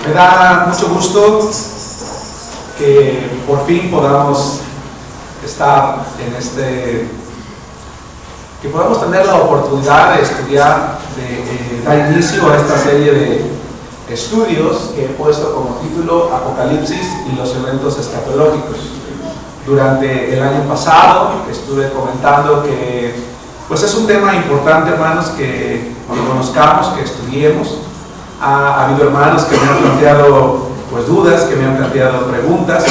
Me da mucho gusto que por fin podamos estar que podamos tener la oportunidad de estudiar, de dar inicio a esta serie de estudios que he puesto como título Apocalipsis y los eventos escatológicos. Durante el año pasado estuve comentando que pues es un tema importante, hermanos, que conozcamos, que estudiemos. Ha habido hermanos que me han planteado pues dudas, que me han planteado preguntas,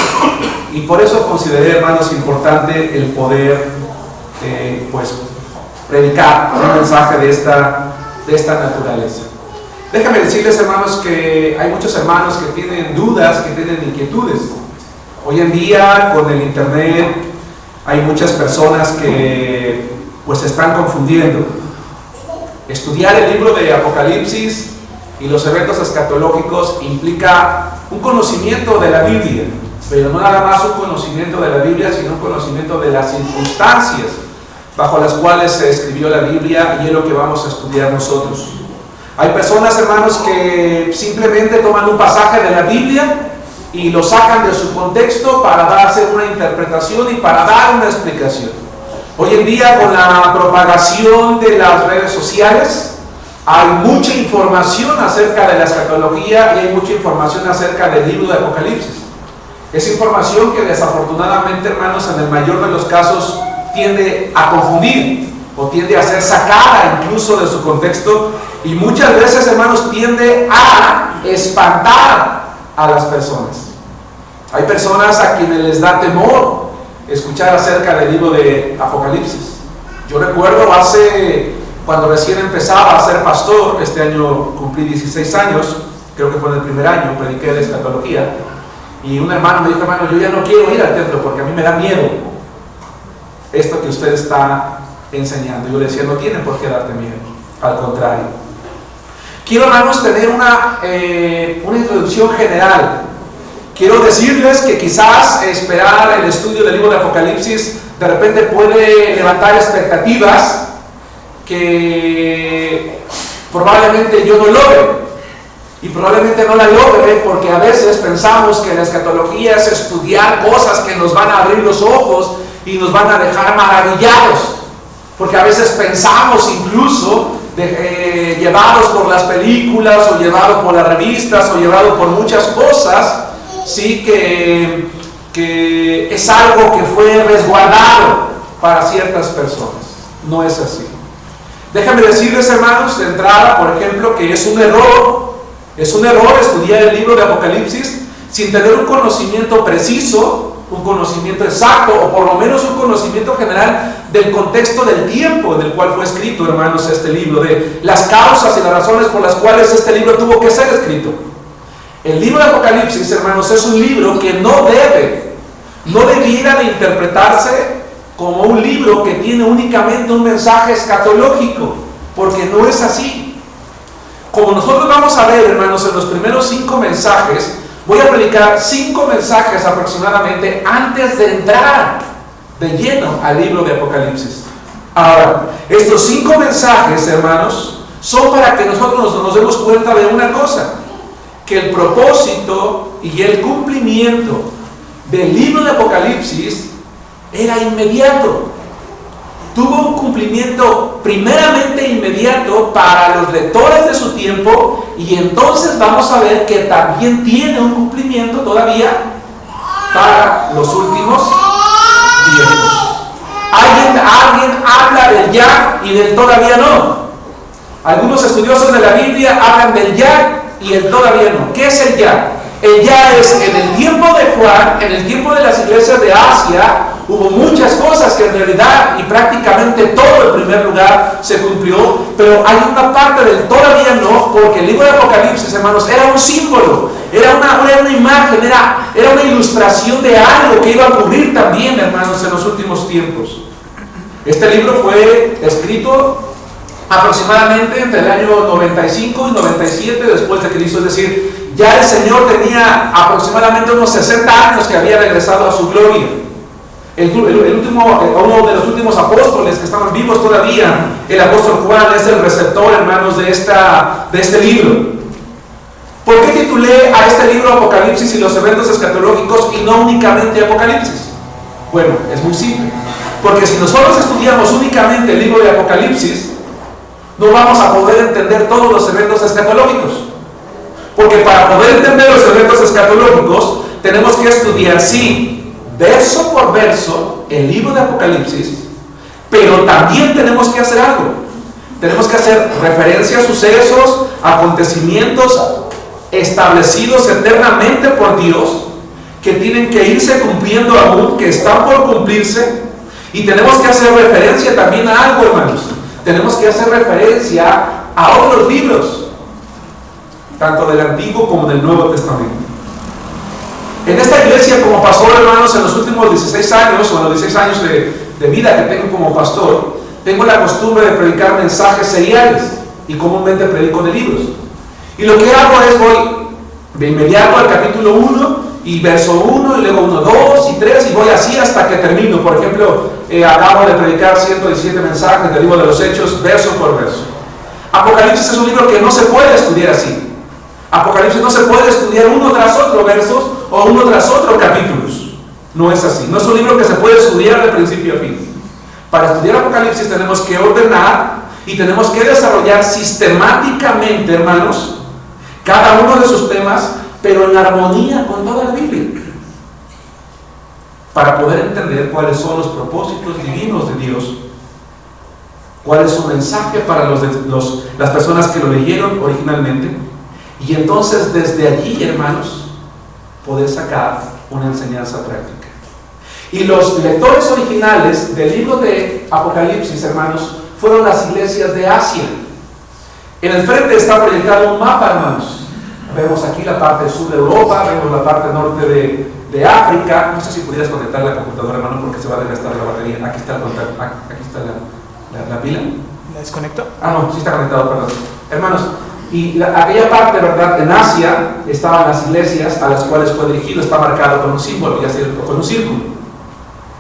y por eso consideré, hermanos, importante el poder pues predicar un mensaje de esta naturaleza. Déjame decirles, hermanos, que hay muchos hermanos que tienen dudas, que tienen inquietudes. Hoy en día, con el internet, hay muchas personas que pues se están confundiendo. Estudiar el libro de Apocalipsis y los eventos escatológicos implica un conocimiento de la Biblia, pero no nada más un conocimiento de la Biblia, sino un conocimiento de las circunstancias bajo las cuales se escribió la Biblia, y es lo que vamos a estudiar nosotros. Hay personas, hermanos, que simplemente toman un pasaje de la Biblia y lo sacan de su contexto para hacer una interpretación y para dar una explicación. Hoy en día, con la propagación de las redes sociales, hay mucha información acerca de la escatología y hay mucha información acerca del libro de Apocalipsis. Es información que desafortunadamente, hermanos, en el mayor de los casos tiende a confundir o tiende a ser sacada incluso de su contexto, y muchas veces, hermanos, tiende a espantar a las personas. Hay personas a quienes les da temor escuchar acerca del libro de Apocalipsis. Yo recuerdo cuando recién empezaba a ser pastor, este año cumplí 16 años, creo que fue en el primer año, prediqué de escatología, y un hermano me dijo: hermano, yo ya no quiero ir al templo porque a mí me da miedo esto que usted está enseñando. Yo le decía: no tiene por qué darte miedo, al contrario. Quiero, hermanos, tener una introducción general. Quiero decirles que quizás esperar el estudio del libro de Apocalipsis de repente puede levantar expectativas que probablemente yo no logre, y probablemente no la logre porque a veces pensamos que la escatología es estudiar cosas que nos van a abrir los ojos y nos van a dejar maravillados, porque a veces pensamos, incluso llevados por las películas o llevados por las revistas o llevados por muchas cosas, sí, que es algo que fue resguardado para ciertas personas. No es así. Déjame decirles, hermanos, de entrada, por ejemplo, que es un error estudiar el libro de Apocalipsis sin tener un conocimiento preciso, un conocimiento exacto, o por lo menos un conocimiento general del contexto del tiempo en el cual fue escrito, hermanos, este libro, de las causas y las razones por las cuales este libro tuvo que ser escrito. El libro de Apocalipsis, hermanos, es un libro que no debiera de interpretarse como un libro que tiene únicamente un mensaje escatológico, porque no es así. Como nosotros vamos a ver, hermanos, en los primeros 5 mensajes, voy a predicar 5 mensajes aproximadamente antes de entrar de lleno al libro de Apocalipsis. Ahora, estos 5 mensajes, hermanos, son para que nosotros nos demos cuenta de una cosa: que el propósito y el cumplimiento del libro de Apocalipsis era inmediato. Tuvo un cumplimiento primeramente inmediato para los lectores de su tiempo, y entonces vamos a ver que también tiene un cumplimiento todavía para los últimos tiempos. Alguien habla del ya y del todavía no. Algunos estudiosos de la Biblia hablan del ya y el todavía no. ¿Qué es el ya? El ya es: en el tiempo de Juan, en el tiempo de las iglesias de Asia, hubo muchas cosas que en realidad y prácticamente todo en primer lugar se cumplió, pero hay una parte del todavía no, porque el libro de Apocalipsis, hermanos, era un símbolo, era una imagen, era una ilustración de algo que iba a ocurrir también, hermanos, en los últimos tiempos. Este libro fue escrito aproximadamente entre el año 95 y 97 después de Cristo, es decir, ya el Señor tenía aproximadamente unos 60 años que había regresado a su gloria. Uno de los últimos apóstoles que estaban vivos todavía, el apóstol Juan, es el receptor, hermanos, de este libro. ¿Por qué titulé vinculé a este libro Apocalipsis y los eventos escatológicos y no únicamente Apocalipsis? Bueno, es muy simple. Porque si nosotros estudiamos únicamente el libro de Apocalipsis, no vamos a poder entender todos los eventos escatológicos. Porque para poder entender los eventos escatológicos, tenemos que estudiar, sí, verso por verso, el libro de Apocalipsis, pero también tenemos que hacer algo. Tenemos que hacer referencia a sucesos, acontecimientos establecidos eternamente por Dios, que tienen que irse cumpliendo aún, que están por cumplirse, y tenemos que hacer referencia también a algo, hermanos. Tenemos que hacer referencia a otros libros, tanto del Antiguo como del Nuevo Testamento. En esta iglesia, como pastor, hermanos, en los últimos 16 años, o en los 16 años de vida que tengo como pastor, tengo la costumbre de predicar mensajes seriales, y comúnmente predico de libros. Y lo que hago es voy de inmediato al capítulo 1, y verso 1, y luego 1, 2 y 3, y voy así hasta que termino. Por ejemplo, acabo de predicar 117 mensajes del libro de los Hechos, verso por verso. Apocalipsis es un libro que no se puede estudiar así. Apocalipsis no se puede estudiar uno tras otro versos o uno tras otro capítulos. No es así. No es un libro que se puede estudiar de principio a fin. Para estudiar Apocalipsis tenemos que ordenar y tenemos que desarrollar sistemáticamente, hermanos, cada uno de sus temas, pero en armonía con toda la Biblia, para poder entender cuáles son los propósitos divinos de Dios, cuál es su mensaje para las personas que lo leyeron originalmente, y entonces desde allí, hermanos, poder sacar una enseñanza práctica. Y los lectores originales del libro de Apocalipsis, hermanos, fueron las iglesias de Asia. En el frente está proyectado un mapa, hermanos. Vemos aquí la parte sur de Europa, vemos la parte norte de África. No sé si pudieras conectar la computadora, hermano, porque se va a desgastar la batería. Aquí está el contacto, aquí está la pila. ¿La desconecto? Ah, no, sí está conectado, perdón. Hermanos, y aquella parte, ¿verdad? En Asia estaban las iglesias a las cuales fue dirigido, está marcado con un símbolo, ya sea con un círculo.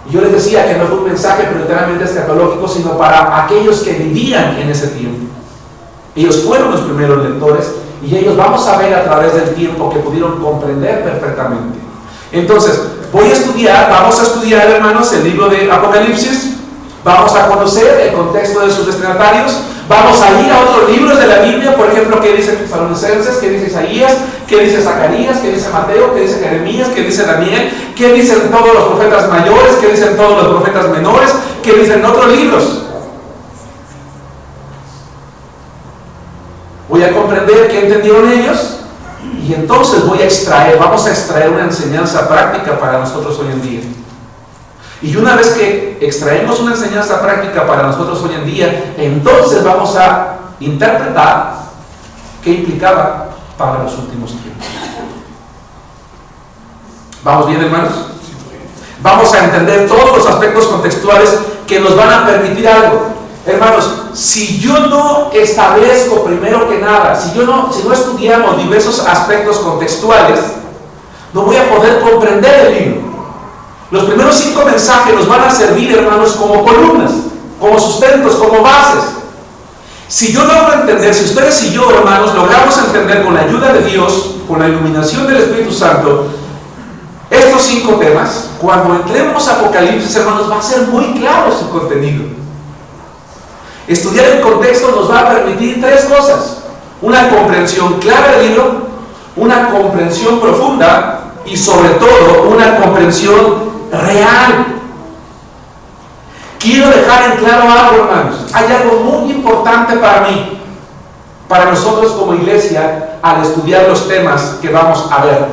Y yo les decía que no fue un mensaje literalmente escatológico, sino para aquellos que vivían en ese tiempo. Ellos fueron los primeros lectores, y ellos vamos a ver a través del tiempo que pudieron comprender perfectamente. Entonces, vamos a estudiar, hermanos, el libro de Apocalipsis. Vamos a conocer el contexto de sus destinatarios. Vamos a ir a otros libros de la Biblia, por ejemplo, qué dice Tesalonicenses, qué dice Isaías, qué dice Zacarías, qué dice Mateo, qué dice Jeremías, qué dice Daniel, qué dicen todos los profetas mayores, qué dicen todos los profetas menores, qué dicen otros libros. Voy a comprender qué entendieron ellos, y entonces vamos a extraer una enseñanza práctica para nosotros hoy en día. Y una vez que extraemos una enseñanza práctica para nosotros hoy en día, entonces vamos a interpretar qué implicaba para los últimos tiempos. ¿Vamos bien, hermanos? Vamos a entender todos los aspectos contextuales que nos van a permitir algo. Hermanos, si yo no establezco primero que nada, si no estudiamos diversos aspectos contextuales, no voy a poder comprender el libro. Los primeros 5 mensajes nos van a servir, hermanos, como columnas, como sustentos, como bases. Si yo logro entender, si ustedes y yo, hermanos, logramos entender con la ayuda de Dios, con la iluminación del Espíritu Santo, estos 5 temas, cuando entremos a Apocalipsis, hermanos, va a ser muy claro su contenido. Estudiar el contexto nos va a permitir 3 cosas: una comprensión clara del libro, una comprensión profunda y sobre todo una comprensión real. Quiero dejar en claro algo, hermanos. Hay algo muy importante para mí, para nosotros como iglesia, al estudiar los temas que vamos a ver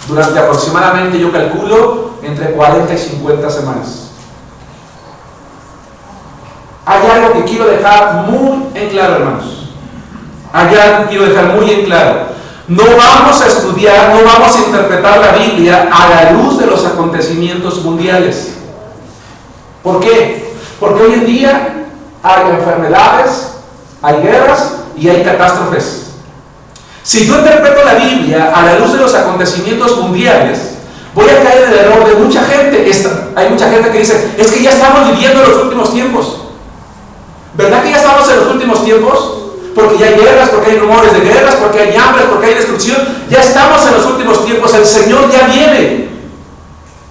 durante aproximadamente, yo calculo, entre 40 y 50 semanas. Hay algo que quiero dejar muy en claro, hermanos. Hay algo que quiero dejar muy en claro. No vamos a estudiar, no vamos a interpretar la Biblia a la luz de los acontecimientos mundiales. ¿Por qué? Porque hoy en día hay enfermedades, hay guerras y hay catástrofes. Si yo interpreto la Biblia a la luz de los acontecimientos mundiales, voy a caer en el error de mucha gente. Hay mucha gente que dice, es que ya estamos viviendo los últimos tiempos. ¿Verdad que ya estamos en los últimos tiempos? Porque ya hay guerras, porque hay rumores de guerras, porque hay hambres, porque hay destrucción. Ya está estamos en los últimos tiempos, el Señor ya viene.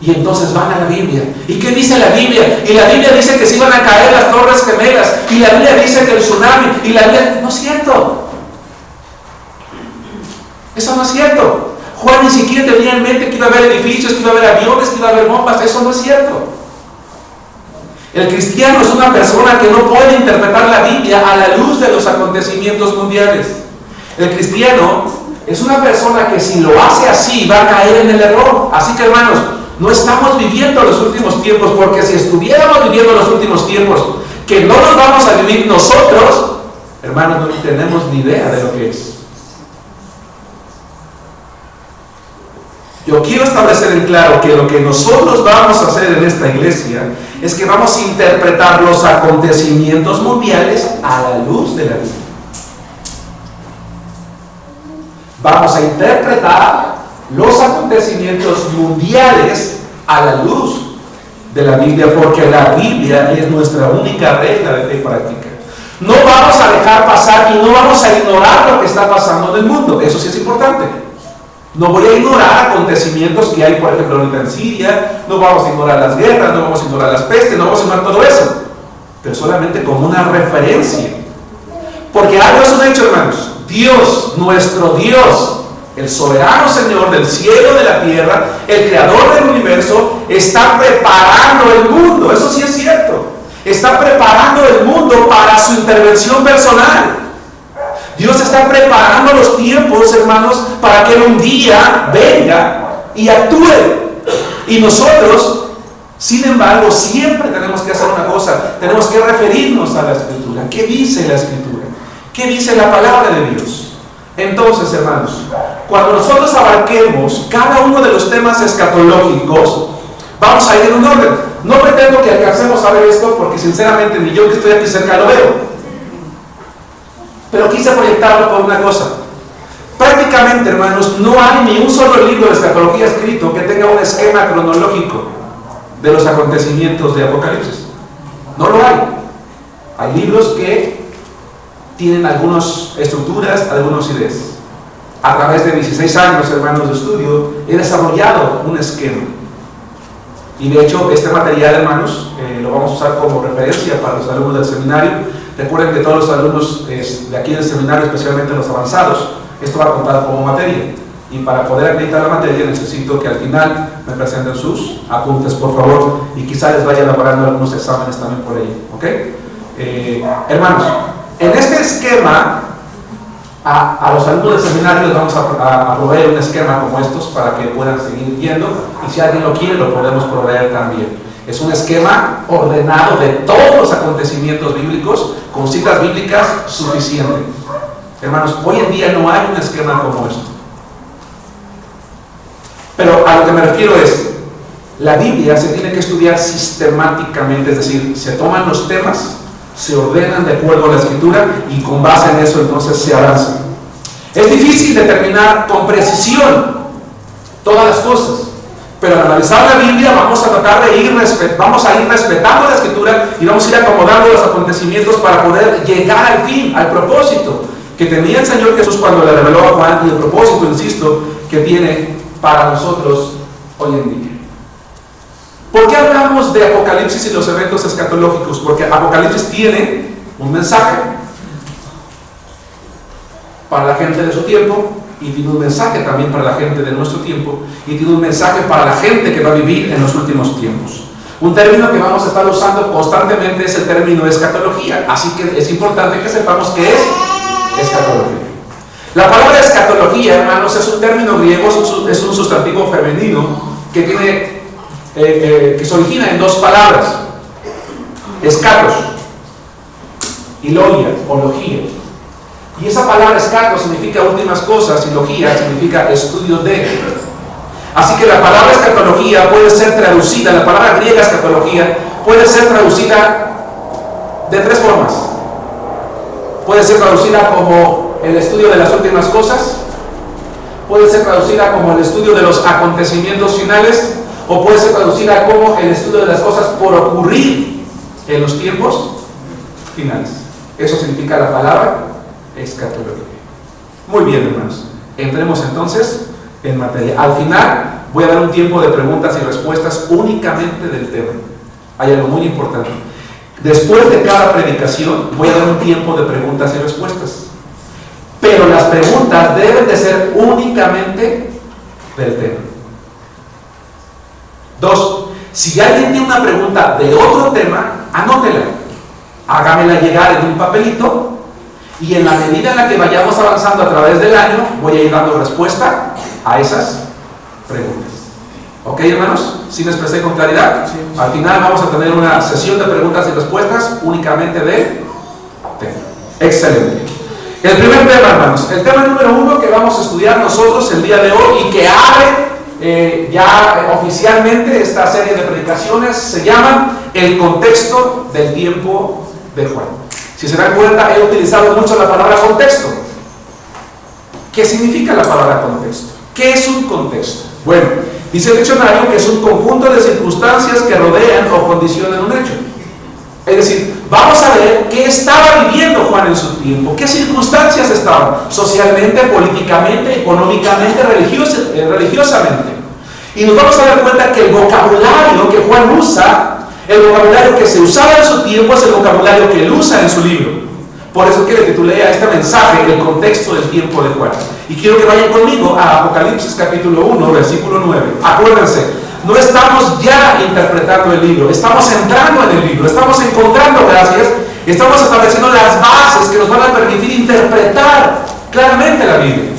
Y entonces van a la Biblia. ¿Y qué dice la Biblia? Y la Biblia dice que se iban a caer las torres gemelas. Y la Biblia dice que el tsunami. Y la Biblia... No es cierto. Eso no es cierto. Juan ni siquiera tenía en mente que iba a haber edificios, que iba a haber aviones, que iba a haber bombas. Eso no es cierto. El cristiano es una persona que no puede interpretar la Biblia a la luz de los acontecimientos mundiales. El cristiano es una persona que si lo hace así va a caer en el error. Así que, hermanos, no estamos viviendo los últimos tiempos, porque si estuviéramos viviendo los últimos tiempos, que no los vamos a vivir nosotros, hermanos, no tenemos ni idea de lo que es. Yo quiero establecer en claro que lo que nosotros vamos a hacer en esta iglesia es que vamos a interpretar los acontecimientos mundiales a la luz de la Biblia. Vamos a interpretar los acontecimientos mundiales a la luz de la Biblia, porque la Biblia es nuestra única regla de fe y práctica. No vamos a dejar pasar y no vamos a ignorar lo que está pasando en el mundo. Eso sí es importante. No voy a ignorar acontecimientos que hay, por ejemplo, ahorita en Siria. No vamos a ignorar las guerras, no vamos a ignorar las pestes, no vamos a ignorar todo eso, pero solamente como una referencia. Porque algo es un hecho, hermanos. Dios, nuestro Dios, el soberano Señor del cielo y de la tierra, el creador del universo, está preparando el mundo. Eso sí es cierto. Está preparando el mundo para su intervención personal. Dios está preparando los tiempos, hermanos, para que Él un día venga y actúe. Y nosotros, sin embargo, siempre tenemos que hacer una cosa. Tenemos que referirnos a la Escritura. ¿Qué dice la Escritura? ¿Qué dice la palabra de Dios? Entonces, hermanos, cuando nosotros abarquemos cada uno de los temas escatológicos, vamos a ir en un orden. No pretendo que alcancemos a ver esto, porque sinceramente ni yo que estoy aquí cerca lo veo. Pero quise proyectarlo por una cosa. Prácticamente, hermanos, no hay ni un solo libro de escatología escrito que tenga un esquema cronológico de los acontecimientos de Apocalipsis. No lo hay. Hay libros que tienen algunas estructuras, algunas ideas. A través de 16 años, hermanos, de estudio, he desarrollado un esquema. Y de hecho, este material, hermanos, lo vamos a usar como referencia para los alumnos del seminario. Recuerden que todos los alumnos de aquí del seminario, especialmente los avanzados, esto va a contar como materia. Y para poder acreditar la materia necesito que al final me presenten sus apuntes, por favor, y quizá les vaya elaborando algunos exámenes también por ahí. ¿Ok? Hermanos, en este esquema, a los alumnos del seminario les vamos a proveer un esquema como estos para que puedan seguir viendo, y si alguien lo quiere, lo podemos proveer también. Es un esquema ordenado de todos los acontecimientos bíblicos, con citas bíblicas suficientes. Hermanos, hoy en día no hay un esquema como esto. Pero a lo que me refiero es, la Biblia se tiene que estudiar sistemáticamente, es decir, se toman los temas, se ordenan de acuerdo a la Escritura y con base en eso entonces se avanza. Es difícil determinar con precisión todas las cosas, pero al analizar la Biblia vamos a tratar de ir respetando la Escritura y vamos a ir acomodando los acontecimientos para poder llegar al fin, al propósito que tenía el Señor Jesús cuando le reveló a Juan, y el propósito, insisto, que tiene para nosotros hoy en día. ¿Por qué hablamos de Apocalipsis y los eventos escatológicos? Porque Apocalipsis tiene un mensaje para la gente de su tiempo, y tiene un mensaje también para la gente de nuestro tiempo, y tiene un mensaje para la gente que va a vivir en los últimos tiempos. Un término que vamos a estar usando constantemente es el término escatología, así que es importante que sepamos qué es escatología. La palabra escatología, hermanos, es un término griego, es un sustantivo femenino que tiene que se origina en dos palabras: escatos y logia o logía. Y esa palabra escatos significa últimas cosas y logía significa estudio de. Así que la palabra escatología puede ser traducida, la palabra griega escatología puede ser traducida de tres formas. Puede ser traducida como el estudio de las últimas cosas, puede ser traducida como el estudio de los acontecimientos finales, o puede ser traducida como el estudio de las cosas por ocurrir en los tiempos finales. Eso significa la palabra escatología. Muy bien, hermanos. Entremos entonces en materia. Al final voy a dar un tiempo de preguntas y respuestas únicamente del tema. Hay algo muy importante. Después de cada predicación voy a dar un tiempo de preguntas y respuestas. Pero las preguntas deben de ser únicamente del tema. 2. Si alguien tiene una pregunta de otro tema, anótela. Hágamela llegar en un papelito y en la medida en la que vayamos avanzando a través del año, voy a ir dando respuesta a esas preguntas. ¿Ok, hermanos? ¿Sí me expresé con claridad? Sí. Al final vamos a tener una sesión de preguntas y respuestas únicamente de tema. Excelente. El primer tema, hermanos, el tema número 1 que vamos a estudiar nosotros el día de hoy y que abre ya oficialmente esta serie de predicaciones se llama el contexto del tiempo de Juan. Si se dan cuenta, he utilizado mucho la palabra contexto. ¿Qué significa la palabra contexto? ¿Qué es un contexto? Bueno, dice el diccionario que es un conjunto de circunstancias que rodean o condicionan un hecho. Es decir, vamos a ver qué estaba viviendo Juan en su tiempo, qué circunstancias estaban socialmente, políticamente, económicamente, religiosamente. Y nos vamos a dar cuenta que el vocabulario que Juan usa, el vocabulario que se usaba en su tiempo, es el vocabulario que él usa en su libro. Por eso que le titulé a este mensaje el contexto del tiempo de Juan. Y quiero que vayan conmigo a Apocalipsis capítulo 1, versículo 9. Acuérdense, no estamos ya interpretando el libro, estamos entrando en el libro, estamos encontrando gracias, estamos estableciendo las bases que nos van a permitir interpretar claramente la Biblia.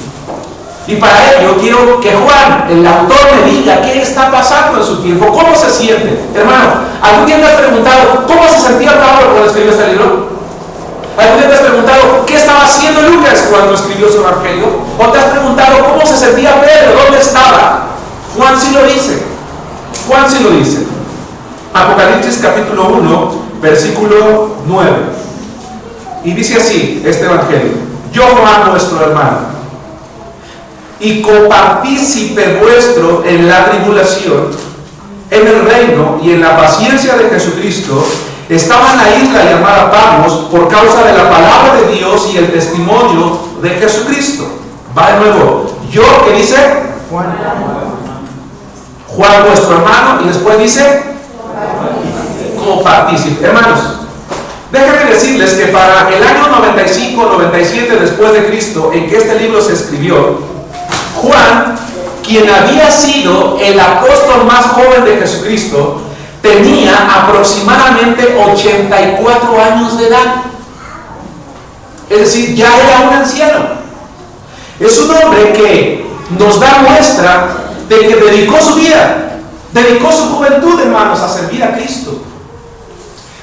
Y para ello quiero que Juan, el autor, me diga qué está pasando en su tiempo, cómo se siente. Hermano, ¿algún día te has preguntado cómo se sentía Pablo cuando escribió este libro? ¿Algún día te has preguntado qué estaba haciendo Lucas cuando escribió su evangelio? ¿O te has preguntado cómo se sentía Pedro? ¿Dónde estaba? Juan sí lo dice. Juan sí lo dice. Apocalipsis capítulo 1, versículo 9. Y dice así este evangelio: yo, Juan, vuestro hermano, y copartícipe vuestro en la tribulación, en el reino y en la paciencia de Jesucristo, estaba en la isla llamada Patmos por causa de la palabra de Dios y el testimonio de Jesucristo. Va de nuevo. Yo, ¿qué dice? Juan, vuestro hermano, y después dice copartícipe. Hermanos, déjenme decirles que para el año 95-97 después de Cristo, en que este libro se escribió, Juan, quien había sido el apóstol más joven de Jesucristo, tenía aproximadamente 84 años de edad. Es decir, ya era un anciano. Es un hombre que nos da muestra de que dedicó su vida, dedicó su juventud, hermanos, a servir a Cristo.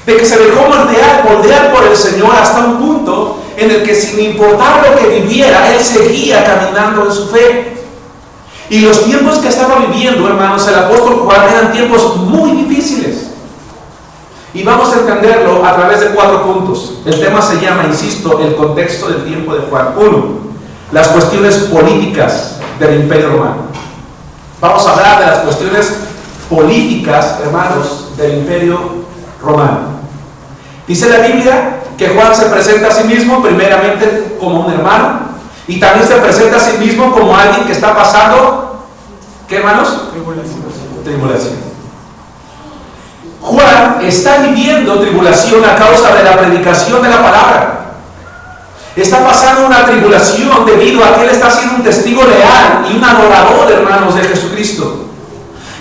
De que se dejó moldear por el Señor hasta un punto en el que, sin importar lo que viviera, él seguía caminando en su fe. Y los tiempos que estaba viviendo, hermanos, el apóstol Juan, eran tiempos muy difíciles. Y vamos a entenderlo a través de 4 puntos. El tema se llama, insisto, el contexto del tiempo de Juan. 1. Las cuestiones políticas del Imperio Romano. Vamos a hablar de las cuestiones políticas, hermanos, del Imperio Romano. Dice la Biblia que Juan se presenta a sí mismo primeramente como un hermano, y también se presenta a sí mismo como alguien que está pasando, ¿qué, hermanos? Tribulación. Juan está viviendo tribulación a causa de la predicación de la palabra. Está pasando una tribulación debido a que él está siendo un testigo leal y un adorador, hermanos, de Jesucristo.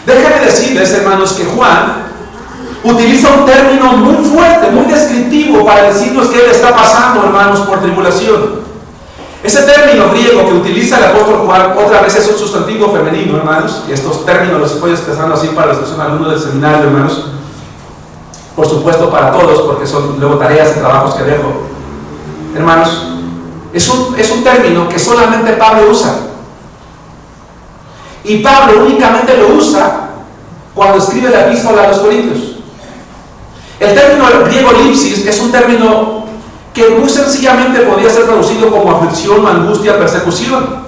Déjenme decirles, hermanos, que Juan utiliza un término muy fuerte, muy descriptivo para decirnos que él está pasando, hermanos, por tribulación. Ese término griego que utiliza el apóstol Juan, otra vez es un sustantivo femenino, hermanos, y estos términos los estoy expresando así para los que son alumnos del seminario, hermanos, por supuesto para todos, porque son luego tareas y trabajos que dejo. Hermanos, es un término que solamente Pablo usa, y Pablo únicamente lo usa cuando escribe la epístola a los Corintios. El término griego lipsis es un término que muy sencillamente podría ser traducido como aflicción, angustia, persecución.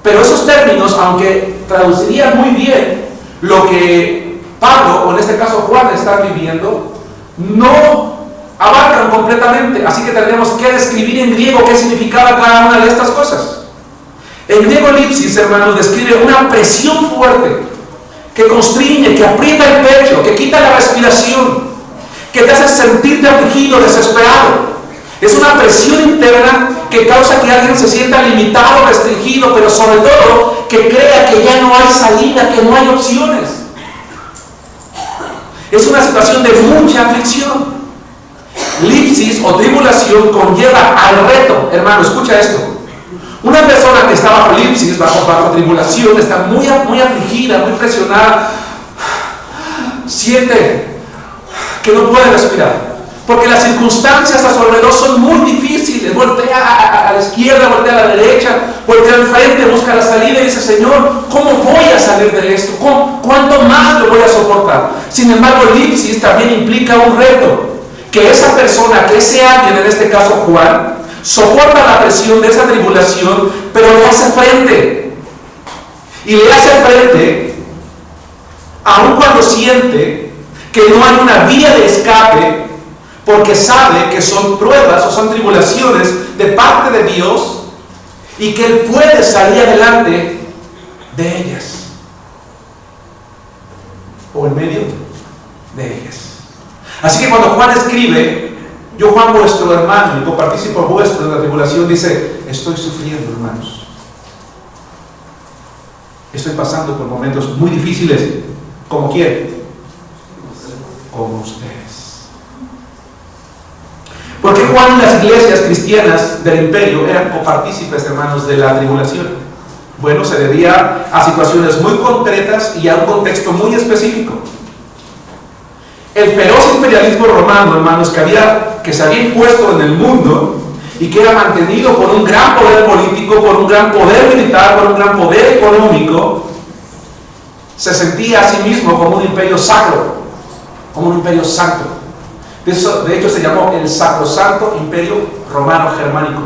Pero esos términos, aunque traducirían muy bien lo que Pablo, o en este caso Juan, están viviendo, no abarcan completamente. Así que tendremos que describir en griego qué significaba cada una de estas cosas. El griego lipsis, hermanos, describe una presión fuerte que constriñe, que aprieta el pecho, que quita la respiración, que te hace sentirte afligido, desesperado. Es una presión interna que causa que alguien se sienta limitado, restringido, pero sobre todo que crea que ya no hay salida, que no hay opciones. Es una situación de mucha aflicción. Lipsis o tribulación conlleva al reto. Hermano, escucha esto. Una persona que está bajo lipsis, bajo tribulación, está muy afligida, muy presionada, siente que no puede respirar, porque las circunstancias a su alrededor son muy difíciles. Voltea a la izquierda, voltea a la derecha, voltea al frente, busca la salida y dice: Señor, ¿cómo voy a salir de esto? ¿Cuánto más lo voy a soportar? Sin embargo, lipsis también implica un reto, que esa persona, que ese alguien, en este caso Juan, soporta la presión de esa tribulación, pero le hace frente. Y le hace frente aun cuando siente que no hay una vía de escape, porque sabe que son pruebas o son tribulaciones de parte de Dios y que Él puede salir adelante de ellas, o en medio de ellas. Así que cuando Juan escribe: yo, Juan, vuestro hermano y copartícipe vuestro de la tribulación, dice: estoy sufriendo, hermanos. Estoy pasando por momentos muy difíciles. ¿Como quién? Como ustedes. ¿Por qué Juan y las iglesias cristianas del imperio eran copartícipes, hermanos, de la tribulación? Bueno, se debía a situaciones muy concretas y a un contexto muy específico. El feroz imperialismo romano, hermanos, que se había impuesto en el mundo y que era mantenido por un gran poder político, por un gran poder militar, por un gran poder económico, se sentía a sí mismo como un imperio sacro, como un imperio santo. De hecho, se llamó el Sacrosanto Imperio Romano Germánico.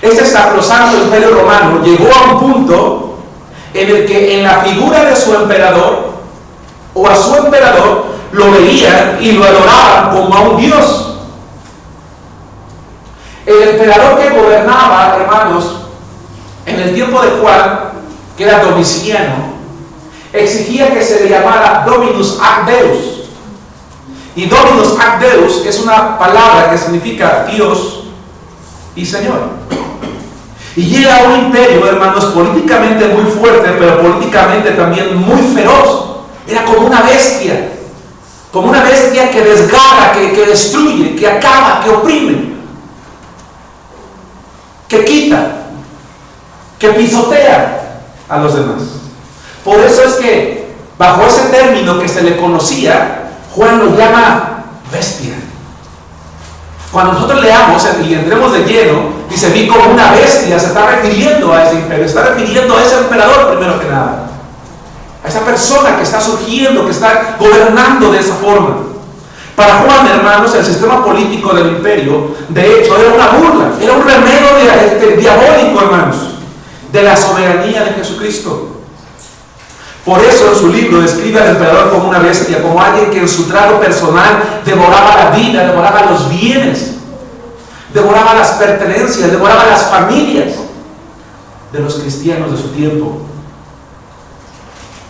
Este Sacrosanto Imperio Romano llegó a un punto en el que en la figura de su emperador o a su emperador lo veían y lo adoraban como a un dios. El emperador que gobernaba, hermanos, en el tiempo de Juan, que era Domiciano, exigía que se le llamara Dominus ac Deus. Y Dominus ac Deus es una palabra que significa Dios y Señor. Y llega un imperio, hermanos, políticamente muy fuerte, pero políticamente también muy feroz. Era como una bestia que desgarra, que destruye, que acaba, que oprime, que quita, que pisotea a los demás. Por eso es que bajo ese término que se le conocía, Juan lo llama bestia. Cuando nosotros leamos y entremos de lleno, dice: vi como una bestia, se está refiriendo a ese imperio, se está refiriendo a ese emperador primero que nada, a esa persona que está surgiendo, que está gobernando de esa forma. Para Juan, hermanos, el sistema político del imperio, de hecho, era una burla, era un remedio diabólico, hermanos, de la soberanía de Jesucristo. Por eso en su libro describe al emperador como una bestia, como alguien que en su trato personal devoraba la vida, devoraba los bienes, devoraba las pertenencias, devoraba las familias de los cristianos de su tiempo,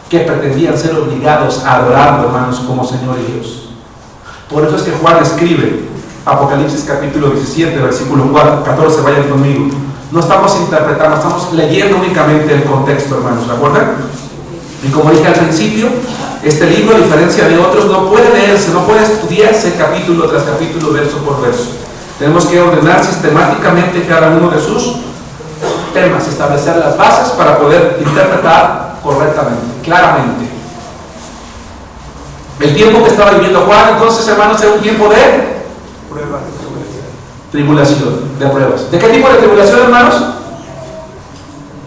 que pretendían ser obligados a adorarlo, hermanos, como Señor y Dios. Por eso es que Juan escribe, Apocalipsis capítulo 17, versículo 14, vayan conmigo. No estamos interpretando, estamos leyendo únicamente el contexto, hermanos, ¿de acuerdo? Y como dije al principio, este libro, a diferencia de otros, no puede leerse, no puede estudiarse capítulo tras capítulo, verso por verso. Tenemos que ordenar sistemáticamente cada uno de sus temas, establecer las bases para poder interpretar correctamente, claramente. El tiempo que estaba viviendo Juan, entonces, hermanos, era un tiempo de tribulación, de pruebas. ¿De qué tipo de tribulación, hermanos?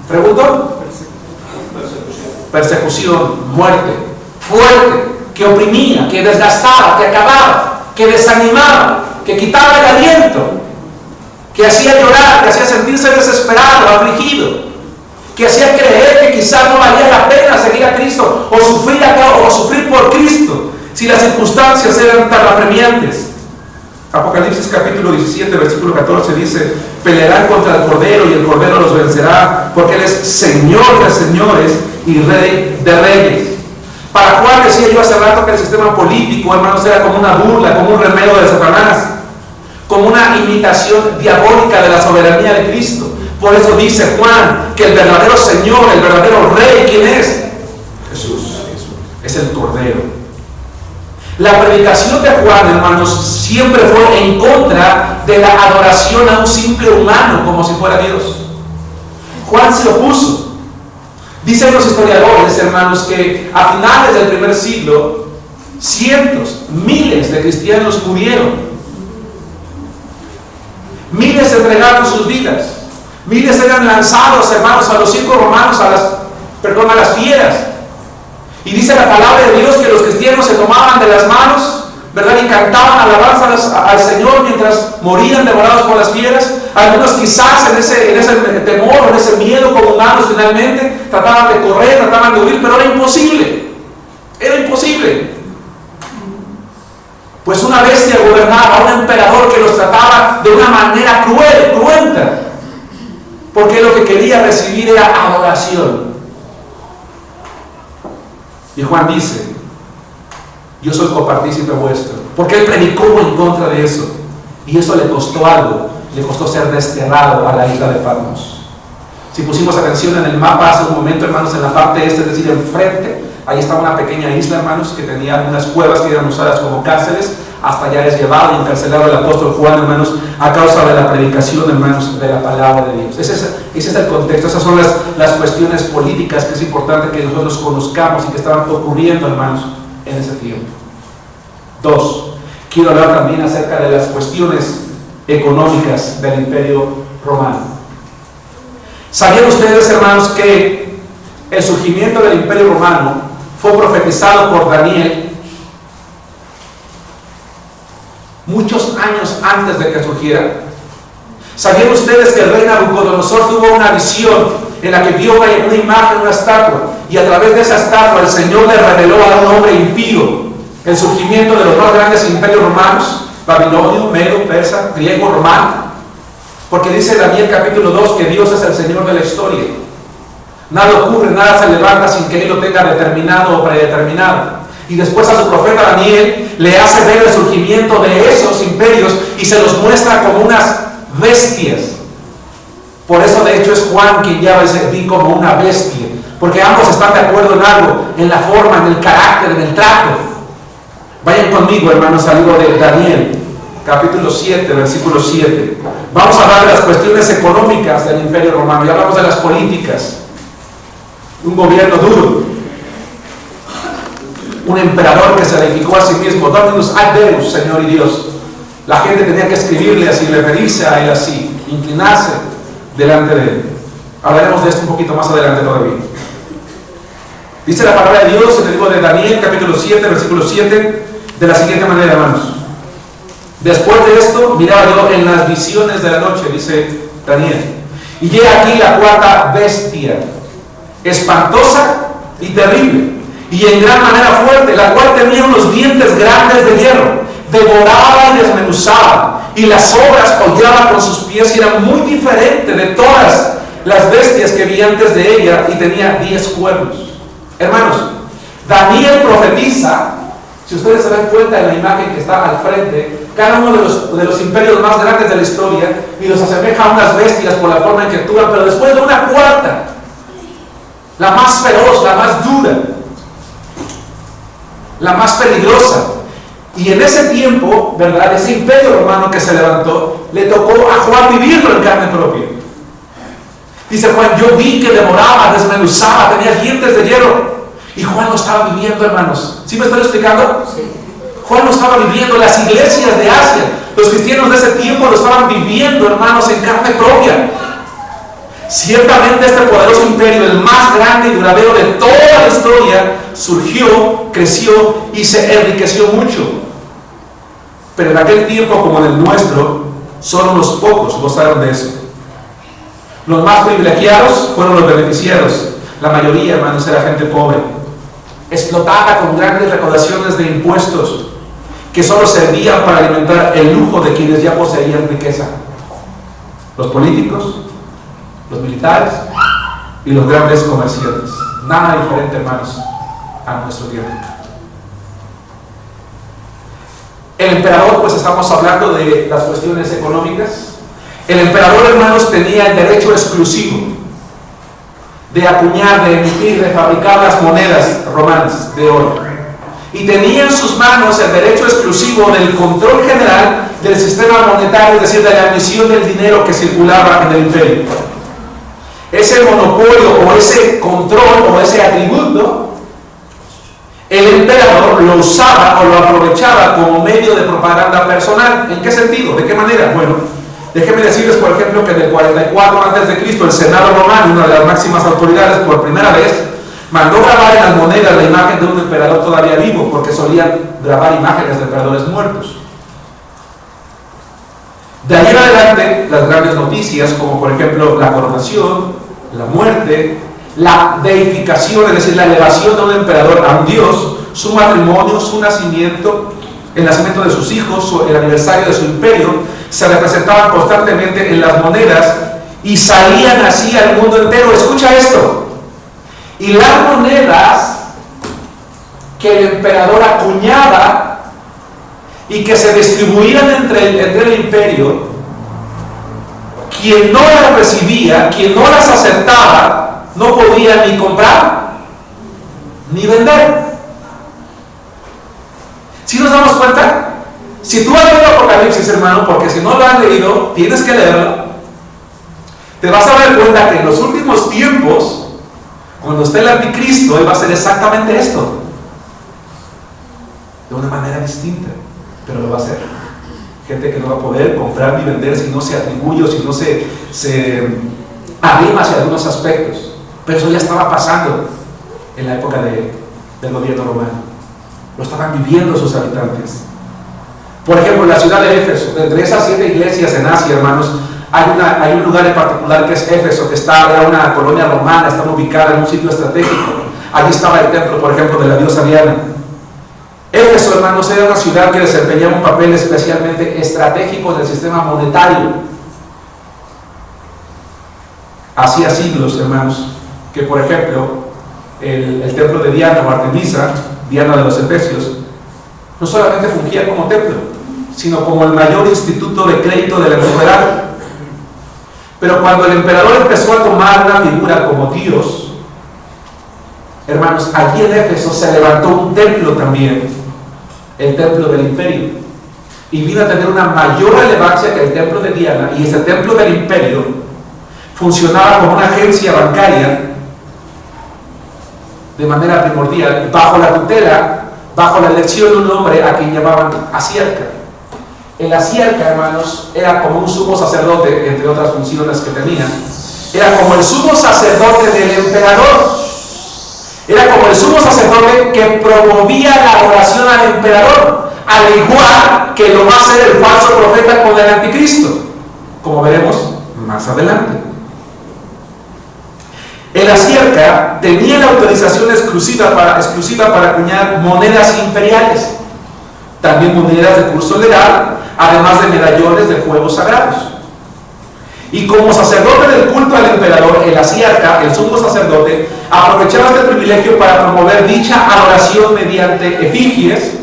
¿Pregunto? Persecución, muerte, fuerte, que oprimía, que desgastaba, que acababa, que desanimaba, que quitaba el aliento, que hacía llorar, que hacía sentirse desesperado, afligido, que hacía creer que quizás no valía la pena seguir a Cristo o sufrir por Cristo si las circunstancias eran tan apremiantes. Apocalipsis capítulo 17, versículo 14 dice: pelearán contra el Cordero y el Cordero los vencerá, porque Él es Señor de señores y Rey de reyes. Para Juan decía yo hace rato que el sistema político, hermanos, era como una burla, como un remedio de Satanás, como una imitación diabólica de la soberanía de Cristo. Por eso dice Juan que el verdadero Señor, el verdadero Rey, ¿quién es? Jesús. Es el Cordero. La predicación de Juan, hermanos, siempre fue en contra de la adoración a un simple humano como si fuera Dios. Juan se opuso. Dicen los historiadores, hermanos, que a finales del primer siglo, cientos, miles de cristianos murieron. Miles entregaron sus vidas. Miles eran lanzados, hermanos, a los circos romanos, a las fieras. Y dice la palabra de Dios que los cristianos se tomaban de las manos, ¿verdad? Y cantaban alabanzas al Señor mientras morían devorados por las fieras. Algunos quizás en ese temor, en ese miedo como humanos finalmente, trataban de correr, trataban de huir, pero era imposible. Era imposible. Pues una bestia gobernaba, un emperador que los trataba de una manera cruel, cruenta, porque lo que quería recibir era adoración. Y Juan dice, yo soy copartícipe vuestro, porque él predicó en contra de eso, y eso le costó algo, le costó ser desterrado a la isla de Patmos. Si pusimos atención en el mapa hace un momento, hermanos, en la parte este, es decir, enfrente, ahí estaba una pequeña isla, hermanos, que tenía algunas cuevas que eran usadas como cárceles. Hasta allá es llevado y encarcelado el apóstol Juan, hermanos, a causa de la predicación, hermanos, de la palabra de Dios. Ese es el contexto, esas son las cuestiones políticas que es importante que nosotros conozcamos y que estaban ocurriendo, hermanos, en ese tiempo. 2. Quiero hablar también acerca de las cuestiones económicas del Imperio Romano. ¿Sabían ustedes, hermanos, que el surgimiento del Imperio Romano fue profetizado por Daniel muchos años antes de que surgiera? ¿Sabían ustedes que el rey Nabucodonosor tuvo una visión en la que vio una imagen, una estatua, y a través de esa estatua el Señor le reveló a un hombre impío el surgimiento de los más grandes imperios romanos, Babilonio, Medo, Persa, griego, romano? Porque dice Daniel capítulo 2 que Dios es el Señor de la historia. Nada ocurre, nada se levanta sin que Él lo tenga determinado o predeterminado. Y después a su profeta Daniel le hace ver el surgimiento de esos imperios y se los muestra como unas bestias. Por eso de hecho es Juan quien ya vi como una bestia, porque ambos están de acuerdo en algo, en la forma, en el carácter, en el trato. Vayan conmigo, hermanos, al libro de Daniel, capítulo 7, versículo 7. Vamos a hablar de las cuestiones económicas del Imperio Romano, ya hablamos de las políticas, un gobierno duro, un emperador que se edificó a sí mismo, Dominus ad Deus, Señor y Dios. La gente tenía que escribirle así, referirse a Él así, inclinarse delante de Él. Hablaremos de esto un poquito más adelante todavía. Dice la palabra de Dios en el libro de Daniel, capítulo 7, versículo 7, de la siguiente manera, hermanos. Después de esto, miraba yo en las visiones de la noche, dice Daniel, y he aquí la cuarta bestia, espantosa y terrible, y en gran manera fuerte, la cual tenía unos dientes grandes de hierro, devoraba y desmenuzaba, y las obras hollaba con sus pies, y era muy diferente de todas las bestias que vi antes de ella, y tenía 10 cuernos. Hermanos, Daniel profetiza, si ustedes se dan cuenta en la imagen que está al frente, cada uno de los imperios más grandes de la historia, y los asemeja a unas bestias por la forma en que actúan, pero después de una cuarta, la más feroz, la más dura, la más peligrosa. Y en ese tiempo, ¿verdad?, ese imperio romano que se levantó, le tocó a Juan vivirlo en carne propia. Dice Juan, yo vi que devoraba, desmenuzaba, tenía dientes de hierro. Y Juan lo estaba viviendo, hermanos. ¿Sí me estoy explicando? Sí. Juan lo estaba viviendo. Las iglesias de Asia, los cristianos de ese tiempo lo estaban viviendo, hermanos, en carne propia. Ciertamente este poderoso imperio, el más grande y duradero de toda la historia, surgió, creció y se enriqueció mucho. Pero en aquel tiempo, como en el nuestro, solo unos pocos gozaron de eso. Los más privilegiados fueron los beneficiados. La mayoría, hermanos, era gente pobre, explotada con grandes recaudaciones de impuestos que solo servían para alimentar el lujo de quienes ya poseían riqueza. los políticos, los militares y los grandes comerciantes. Nada diferente, hermanos, a nuestro tiempo. El emperador, pues estamos hablando de las cuestiones económicas. El emperador, hermanos, tenía el derecho exclusivo de acuñar, de emitir, de fabricar las monedas romanas de oro. Y tenía en sus manos el derecho exclusivo del control general del sistema monetario, es decir, de la emisión del dinero que circulaba en el imperio. Ese monopolio o ese control o ese atributo, el emperador lo usaba o lo aprovechaba como medio de propaganda personal. ¿En qué sentido? ¿De qué manera? Bueno, déjenme decirles, por ejemplo, que en el 44 a.C., el Senado romano, una de las máximas autoridades, por primera vez, mandó grabar en las monedas la imagen de un emperador todavía vivo, porque solían grabar imágenes de emperadores muertos. De ahí en adelante, las grandes noticias, como por ejemplo la coronación, la muerte, la deificación, es decir, la elevación de un emperador a un dios, su matrimonio, su nacimiento, el nacimiento de sus hijos, el aniversario de su imperio, se representaban constantemente en las monedas y salían así al mundo entero. Escucha esto. Y las monedas que el emperador acuñaba y que se distribuían entre el imperio, quien no las recibía, quien no las aceptaba, no podía ni comprar ni vender. ¿Sí nos damos cuenta? Si tú has leído Apocalipsis, hermano, porque si no lo has leído, tienes que leerlo, te vas a dar cuenta que en los últimos tiempos, cuando esté el anticristo, él va a hacer exactamente esto, de una manera distinta, pero lo va a hacer. Gente que no va a poder comprar ni vender si no se atribuye o si no se arrima hacia algunos aspectos. Pero eso ya estaba pasando en la época del gobierno romano. Lo estaban viviendo sus habitantes. Por ejemplo, la ciudad de Éfeso, entre esas 7 iglesias en Asia, hermanos, hay un lugar en particular que es Éfeso, que era una colonia romana, estaba ubicada en un sitio estratégico. Allí estaba el templo, por ejemplo, de la diosa Diana. Éfeso, hermanos, era una ciudad que desempeñaba un papel especialmente estratégico en el sistema monetario. Hacía siglos, hermanos, que por ejemplo el templo de Diana o Artemisa, Diana de los Efesios, no solamente fungía como templo, sino como el mayor instituto de crédito de la antigüedad. Pero cuando el emperador empezó a tomar una figura como Dios, hermanos, aquí en Éfeso se levantó un templo también, el templo del imperio, y vino a tener una mayor relevancia que el templo de Diana. Y ese templo del imperio funcionaba como una agencia bancaria de manera primordial, bajo la tutela, bajo la elección de un hombre a quien llamaban asiarca. El asiarca, hermanos, era como un sumo sacerdote, entre otras funciones que tenía. Era como el sumo sacerdote del emperador. Era como el sumo sacerdote que promovía la adoración al emperador, al igual que lo va a hacer el falso profeta con el anticristo, como veremos más adelante. El asiarca tenía la autorización exclusiva para acuñar monedas imperiales, también monedas de curso legal, además de medallones de juegos sagrados. Y como sacerdote del culto al emperador, el asiarca, el sumo sacerdote, aprovechaba este privilegio para promover dicha adoración mediante efigies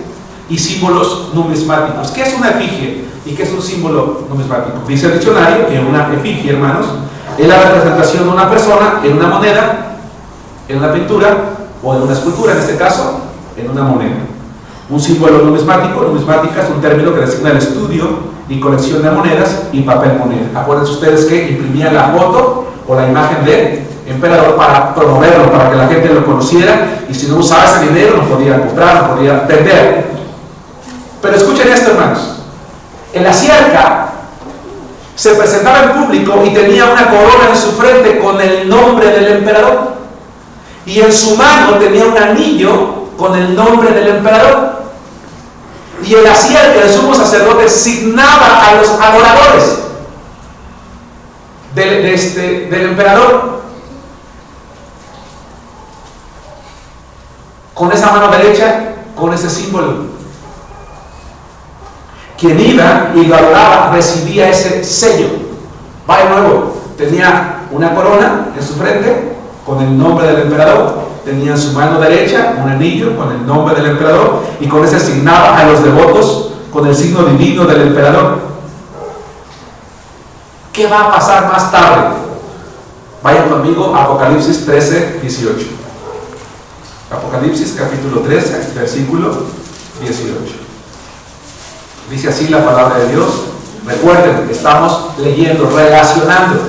y símbolos numismáticos. ¿Qué es una efigie y qué es un símbolo numismático? Dice el diccionario que una efigie, hermanos, es la representación de una persona en una moneda, en una pintura o en una escultura, en este caso, en una moneda. Un símbolo numismático, numismática es un término que designa el estudio y colección de monedas y papel moneda. Acuérdense ustedes que imprimían la foto o la imagen del emperador para promoverlo, para que la gente lo conociera, y si no usaba ese dinero no podía comprar, no podía vender. Pero escuchen esto, hermanos. El asiarca se presentaba en público y tenía una corona en su frente con el nombre del emperador, y en su mano tenía un anillo con el nombre del emperador. Y el asiarca, el sumo sacerdote, signaba a los adoradores del emperador con esa mano derecha, con ese símbolo. Quien iba y lo adoraba recibía ese sello Va de nuevo, tenía una corona en su frente con el nombre del emperador, tenía en su mano derecha un anillo con el nombre del emperador, y con ese asignaba a los devotos con el signo divino del emperador. ¿Qué va a pasar más tarde? Vayan conmigo a Apocalipsis 13, 18. Apocalipsis capítulo 13, versículo 18. Dice así la palabra de Dios. Recuerden, estamos leyendo, relacionando.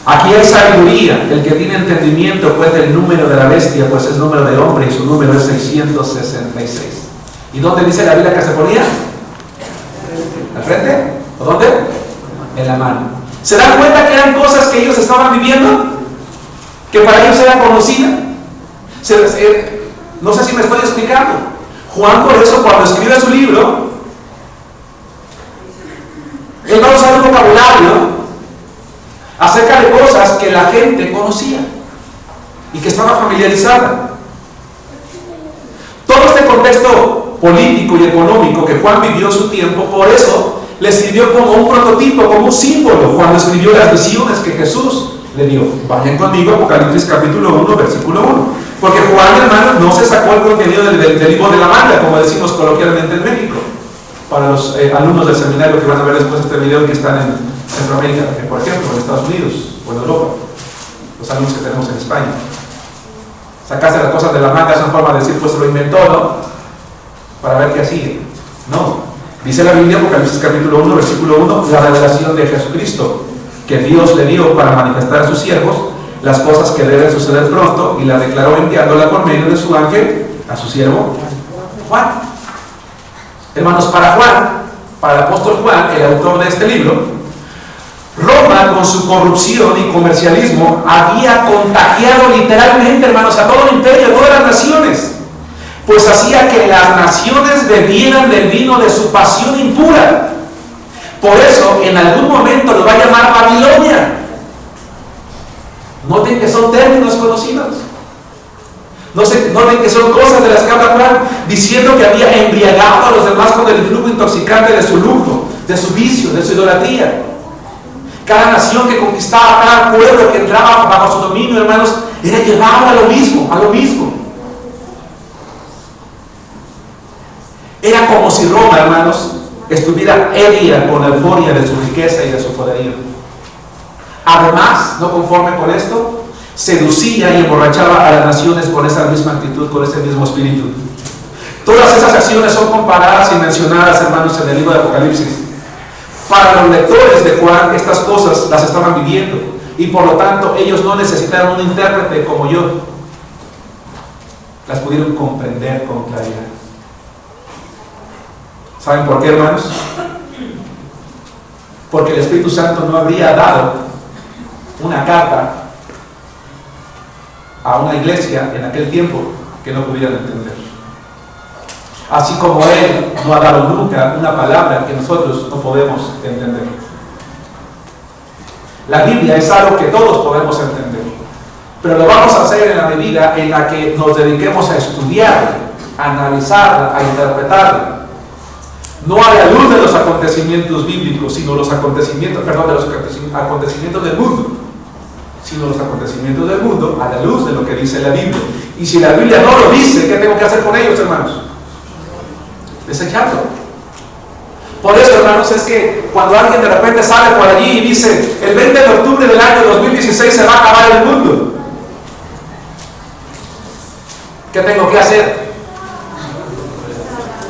Aquí hay sabiduría. El que tiene entendimiento, pues, del número de la bestia, pues es número de hombre, y su número es 666. ¿Y dónde dice la Biblia que se ponía? ¿Al frente? ¿O dónde? En la mano. ¿Se dan cuenta que eran cosas que ellos estaban viviendo? Que para ellos era conocida. No sé si me estoy explicando. Juan, por eso, cuando escribe su libro, él va a usar un vocabulario acerca de cosas que la gente conocía y que estaba familiarizada. Todo este contexto político y económico que Juan vivió en su tiempo, por eso le sirvió como un prototipo, como un símbolo cuando escribió las visiones que Jesús le dio. Vayan conmigo a Apocalipsis capítulo 1, versículo 1. Porque Juan, hermanos, no se sacó el contenido del libro de la manga, como decimos coloquialmente en México. Para los alumnos del seminario que van a ver después este video, que están en Centroamérica, por ejemplo, en Estados Unidos o en Europa, los alumnos que tenemos en España. Sacarse las cosas de la manga es una forma de decir, pues se lo inventó, ¿no? Para ver qué sigue. No. Dice la Biblia, Apocalipsis capítulo 1, versículo 1, la revelación de Jesucristo, que Dios le dio para manifestar a sus siervos las cosas que deben suceder pronto, y la declaró enviándola por medio de su ángel a su siervo Juan. Hermanos, para Juan, para el apóstol Juan, el autor de este libro, Roma, con su corrupción y comercialismo, había contagiado literalmente, hermanos, a todo el imperio, a todas las naciones, pues hacía que las naciones bebieran del vino de su pasión impura. Por eso, en algún momento lo va a llamar Babilonia. Noten que son términos conocidos. Noten que son cosas de las que habla Juan, diciendo que había embriagado a los demás con el influjo intoxicante de su lujo, de su vicio, de su idolatría. Cada nación que conquistaba, cada pueblo que entraba bajo su dominio, hermanos, era llevado a lo mismo, a lo mismo. Era como si Roma, hermanos, estuviera ebria con la euforia de su riqueza y de su poderío. Además, no conforme con esto, seducía y emborrachaba a las naciones con esa misma actitud, con ese mismo espíritu. Todas esas acciones son comparadas y mencionadas, hermanos, en el libro de Apocalipsis. Para los lectores de Juan, estas cosas las estaban viviendo, y por lo tanto ellos no necesitaron un intérprete como yo. Las pudieron comprender con claridad. ¿Saben por qué, hermanos? Porque el Espíritu Santo no habría dado una carta a una iglesia en aquel tiempo que no pudieran entender. Así como Él no ha dado nunca una palabra que nosotros no podemos entender. La Biblia es algo que todos podemos entender, pero lo vamos a hacer en la medida en la que nos dediquemos a estudiarla, a analizarla, a interpretarla. No a la luz de los acontecimientos bíblicos, sino los acontecimientos, de los acontecimientos del mundo, sino los acontecimientos del mundo a la luz de lo que dice la Biblia. Y si la Biblia no lo dice, ¿qué tengo que hacer con ellos, hermanos? Desecharlo. Por eso, hermanos, es que cuando alguien de repente sale por allí y dice, el 20 de octubre del año 2016 se va a acabar el mundo, ¿qué tengo que hacer?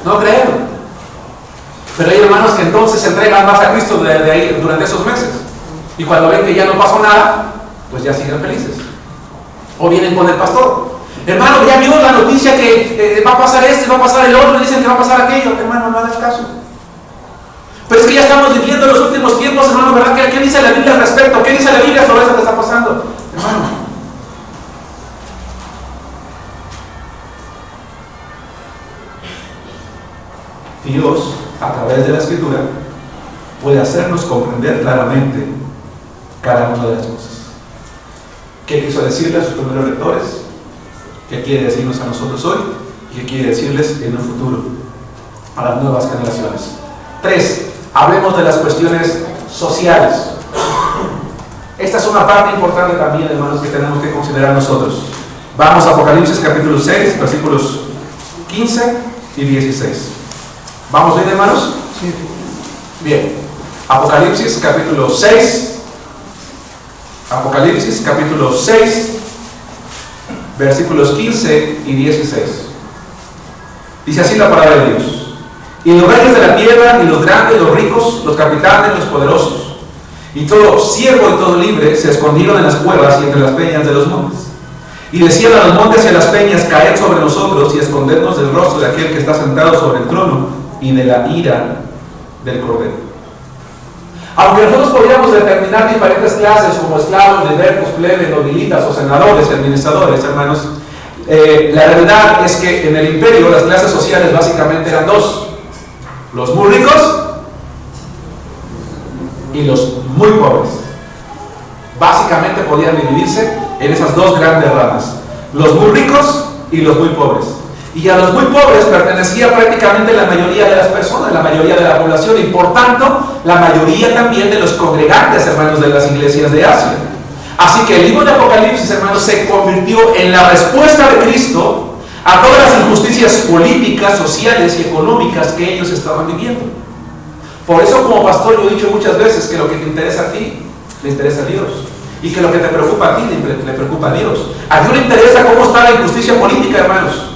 No creerlo. Pero hay hermanos que entonces se entregan más a Cristo de ahí durante esos meses, y cuando ven que ya no pasó nada, pues ya siguen felices. O vienen con el pastor, hermano, ya vio la noticia que va a pasar esto, va a pasar el otro, y dicen que va a pasar aquello. Hermano, no hagas caso. Pero es que ya estamos viviendo los últimos tiempos, hermano, ¿verdad? ¿Qué dice la Biblia al respecto? ¿Qué dice la Biblia sobre eso que está pasando? Hermano, Dios, a través de la Escritura, puede hacernos comprender claramente cada una de las cosas. ¿Qué quiso decirle a sus primeros lectores? ¿Qué quiere decirnos a nosotros hoy? ¿Y qué quiere decirles en un futuro a las nuevas generaciones? 3. Hablemos de las cuestiones sociales. Esta es una parte importante también, hermanos, que tenemos que considerar nosotros. Vamos a Apocalipsis capítulo 6, versículos 15 y 16. ¿Vamos bien, hermanos? Sí. Bien. Apocalipsis capítulo 6. Apocalipsis capítulo 6, versículos 15 y 16. Dice así la palabra de Dios. Y los reyes de la tierra, y los grandes, los ricos, los capitanes, los poderosos, y todo siervo y todo libre, se escondieron en las cuevas y entre las peñas de los montes. Y decían a los montes y a las peñas: caed sobre nosotros y escondernos del rostro de aquel que está sentado sobre el trono y de la ira del Cordero. Aunque nosotros podríamos determinar diferentes clases como esclavos, libertos, plebes, nobilitas o senadores, administradores, hermanos, la realidad es que en el imperio las clases sociales básicamente eran dos: los muy ricos y los muy pobres. Básicamente podían dividirse en esas dos grandes ramas: los muy ricos y los muy pobres. Y a los muy pobres pertenecía prácticamente la mayoría de las personas, la mayoría de la población, y por tanto la mayoría también de los congregantes, hermanos, de las iglesias de Asia. Así que el libro de Apocalipsis, hermanos, se convirtió en la respuesta de Cristo a todas las injusticias políticas, sociales y económicas que ellos estaban viviendo. Por eso, como pastor, yo he dicho muchas veces que lo que te interesa a ti le interesa a Dios, y que lo que te preocupa a ti le preocupa a Dios. A Dios le interesa cómo está la injusticia política, hermanos.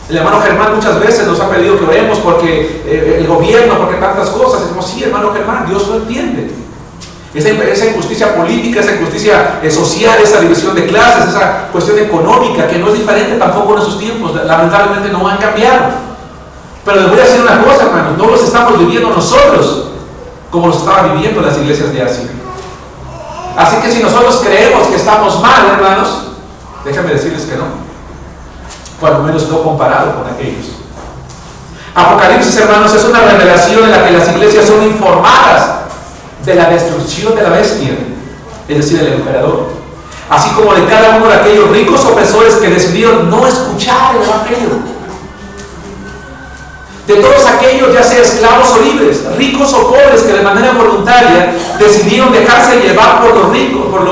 El hermano Germán muchas veces nos ha pedido que oremos porque el gobierno, porque tantas cosas. Es como: sí, hermano Germán, Dios lo entiende. Esa injusticia política, esa injusticia social, esa división de clases, esa cuestión económica, que no es diferente tampoco en esos tiempos, lamentablemente no han cambiado. Pero les voy a decir una cosa, hermanos: no los estamos viviendo nosotros como los estaban viviendo las iglesias de Asia. Así que si nosotros creemos que estamos mal, hermanos, déjenme decirles que no. Por lo menos no comparado con aquellos. Apocalipsis, hermanos, es una revelación en la que las iglesias son informadas de la destrucción de la bestia, es decir, del emperador, así como de cada uno de aquellos ricos opresores que decidieron no escuchar el evangelio. De todos aquellos, ya sea esclavos o libres, ricos o pobres, que de manera voluntaria decidieron dejarse llevar por los ricos, por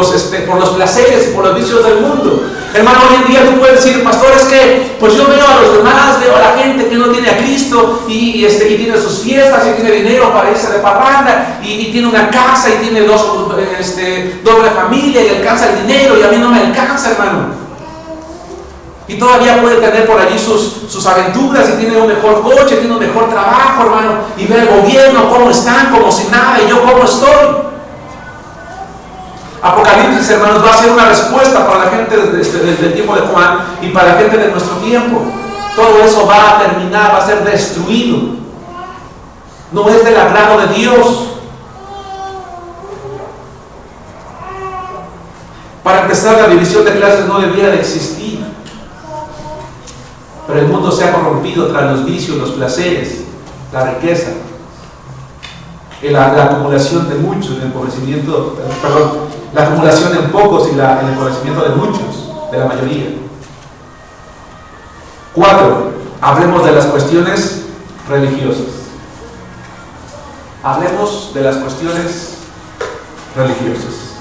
los placeres y por los vicios del mundo. Hermano, hoy en día tú puedes decir: pastor, es que pues yo veo a los demás, veo a la gente que no tiene a Cristo y tiene sus fiestas y tiene dinero para irse de parranda y tiene una casa y tiene doble familia y alcanza el dinero, y a mí no me alcanza, hermano. Y todavía puede tener por allí sus aventuras y tiene un mejor coche, tiene un mejor trabajo, hermano, y ve el gobierno cómo están, como si nada, y yo cómo estoy. Apocalipsis, hermanos, va a ser una respuesta para la gente del tiempo de Juan y para la gente de nuestro tiempo. Todo eso va a terminar, va a ser destruido. No es del agrado de Dios. Para empezar, la división de clases no debiera de existir. Pero el mundo se ha corrompido tras los vicios, los placeres, la riqueza, la acumulación de muchos, el empobrecimiento, la acumulación en pocos y el empobrecimiento de muchos, de la mayoría. 4. Hablemos de las cuestiones religiosas. Hablemos de las cuestiones religiosas.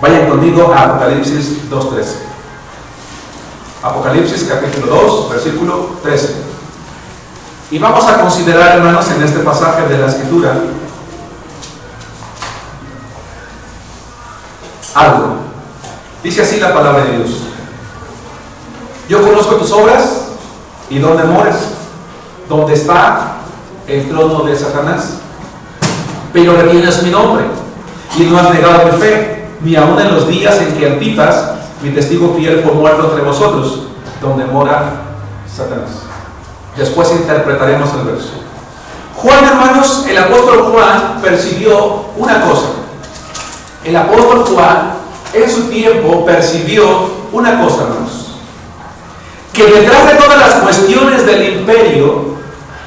Vayan conmigo a Apocalipsis 2:13. Apocalipsis capítulo 2, versículo 13. Y vamos a considerar, hermanos, en este pasaje de la Escritura algo. Dice así la palabra de Dios: yo conozco tus obras y dónde moras, dónde está el trono de Satanás, pero retienes mi nombre y no has negado mi fe, ni aun en los días en que Antipas, mi testigo fiel, fue muerto entre vosotros, donde mora Satanás. Después interpretaremos el verso. Juan, hermanos, el apóstol Juan percibió una cosa. El apóstol Juan en su tiempo percibió una cosa, hermanos: que detrás de todas las cuestiones del imperio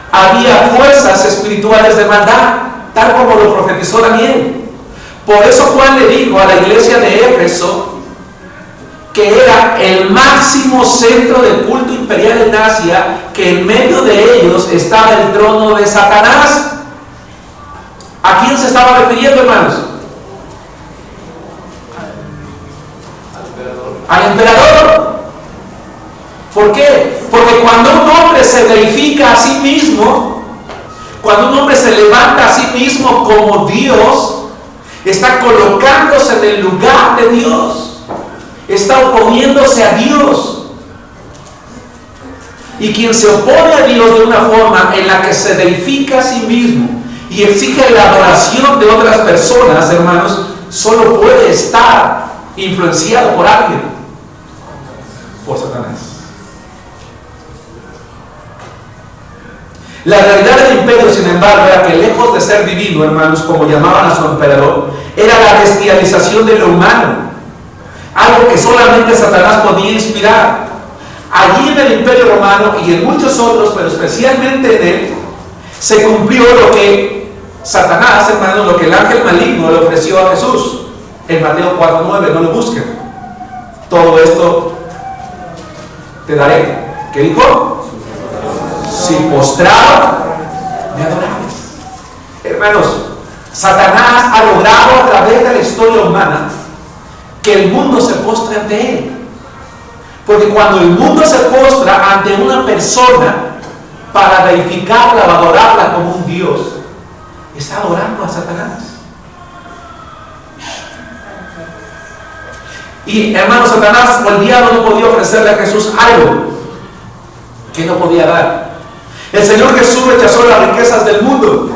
había fuerzas espirituales de maldad, tal como lo profetizó Daniel. Por eso Juan le dijo a la iglesia de Éfeso que era el máximo centro de culto imperial en Asia, que en medio de ellos estaba el trono de Satanás. ¿A quién se estaba refiriendo, hermanos? al emperador. ¿Por qué? Porque cuando un hombre se deifica a sí mismo, cuando un hombre se levanta a sí mismo como Dios, está colocándose en el lugar de Dios, está oponiéndose a Dios. Y quien se opone a Dios de una forma en la que se deifica a sí mismo y exige la adoración de otras personas, hermanos, solo puede estar influenciado por alguien, por Satanás. La realidad del imperio, sin embargo, era que lejos de ser divino, hermanos, como llamaban a su emperador, era la bestialización de lo humano, algo que solamente Satanás podía inspirar. Allí en el imperio romano y en muchos otros, pero especialmente en él, se cumplió lo que Satanás, hermanos, lo que el ángel maligno le ofreció a Jesús en Mateo 4:9. No lo busquen. Todo esto te daré. ¿Qué dijo? Si postrado me adorares. Hermanos, Satanás ha logrado a través de la historia humana que el mundo se postre ante él. Porque cuando el mundo se postra ante una persona para deificarla o adorarla como un Dios, está adorando a Satanás. Y hermanos, Satanás o el diablo no podía ofrecerle a Jesús algo que no podía dar. El Señor Jesús rechazó las riquezas del mundo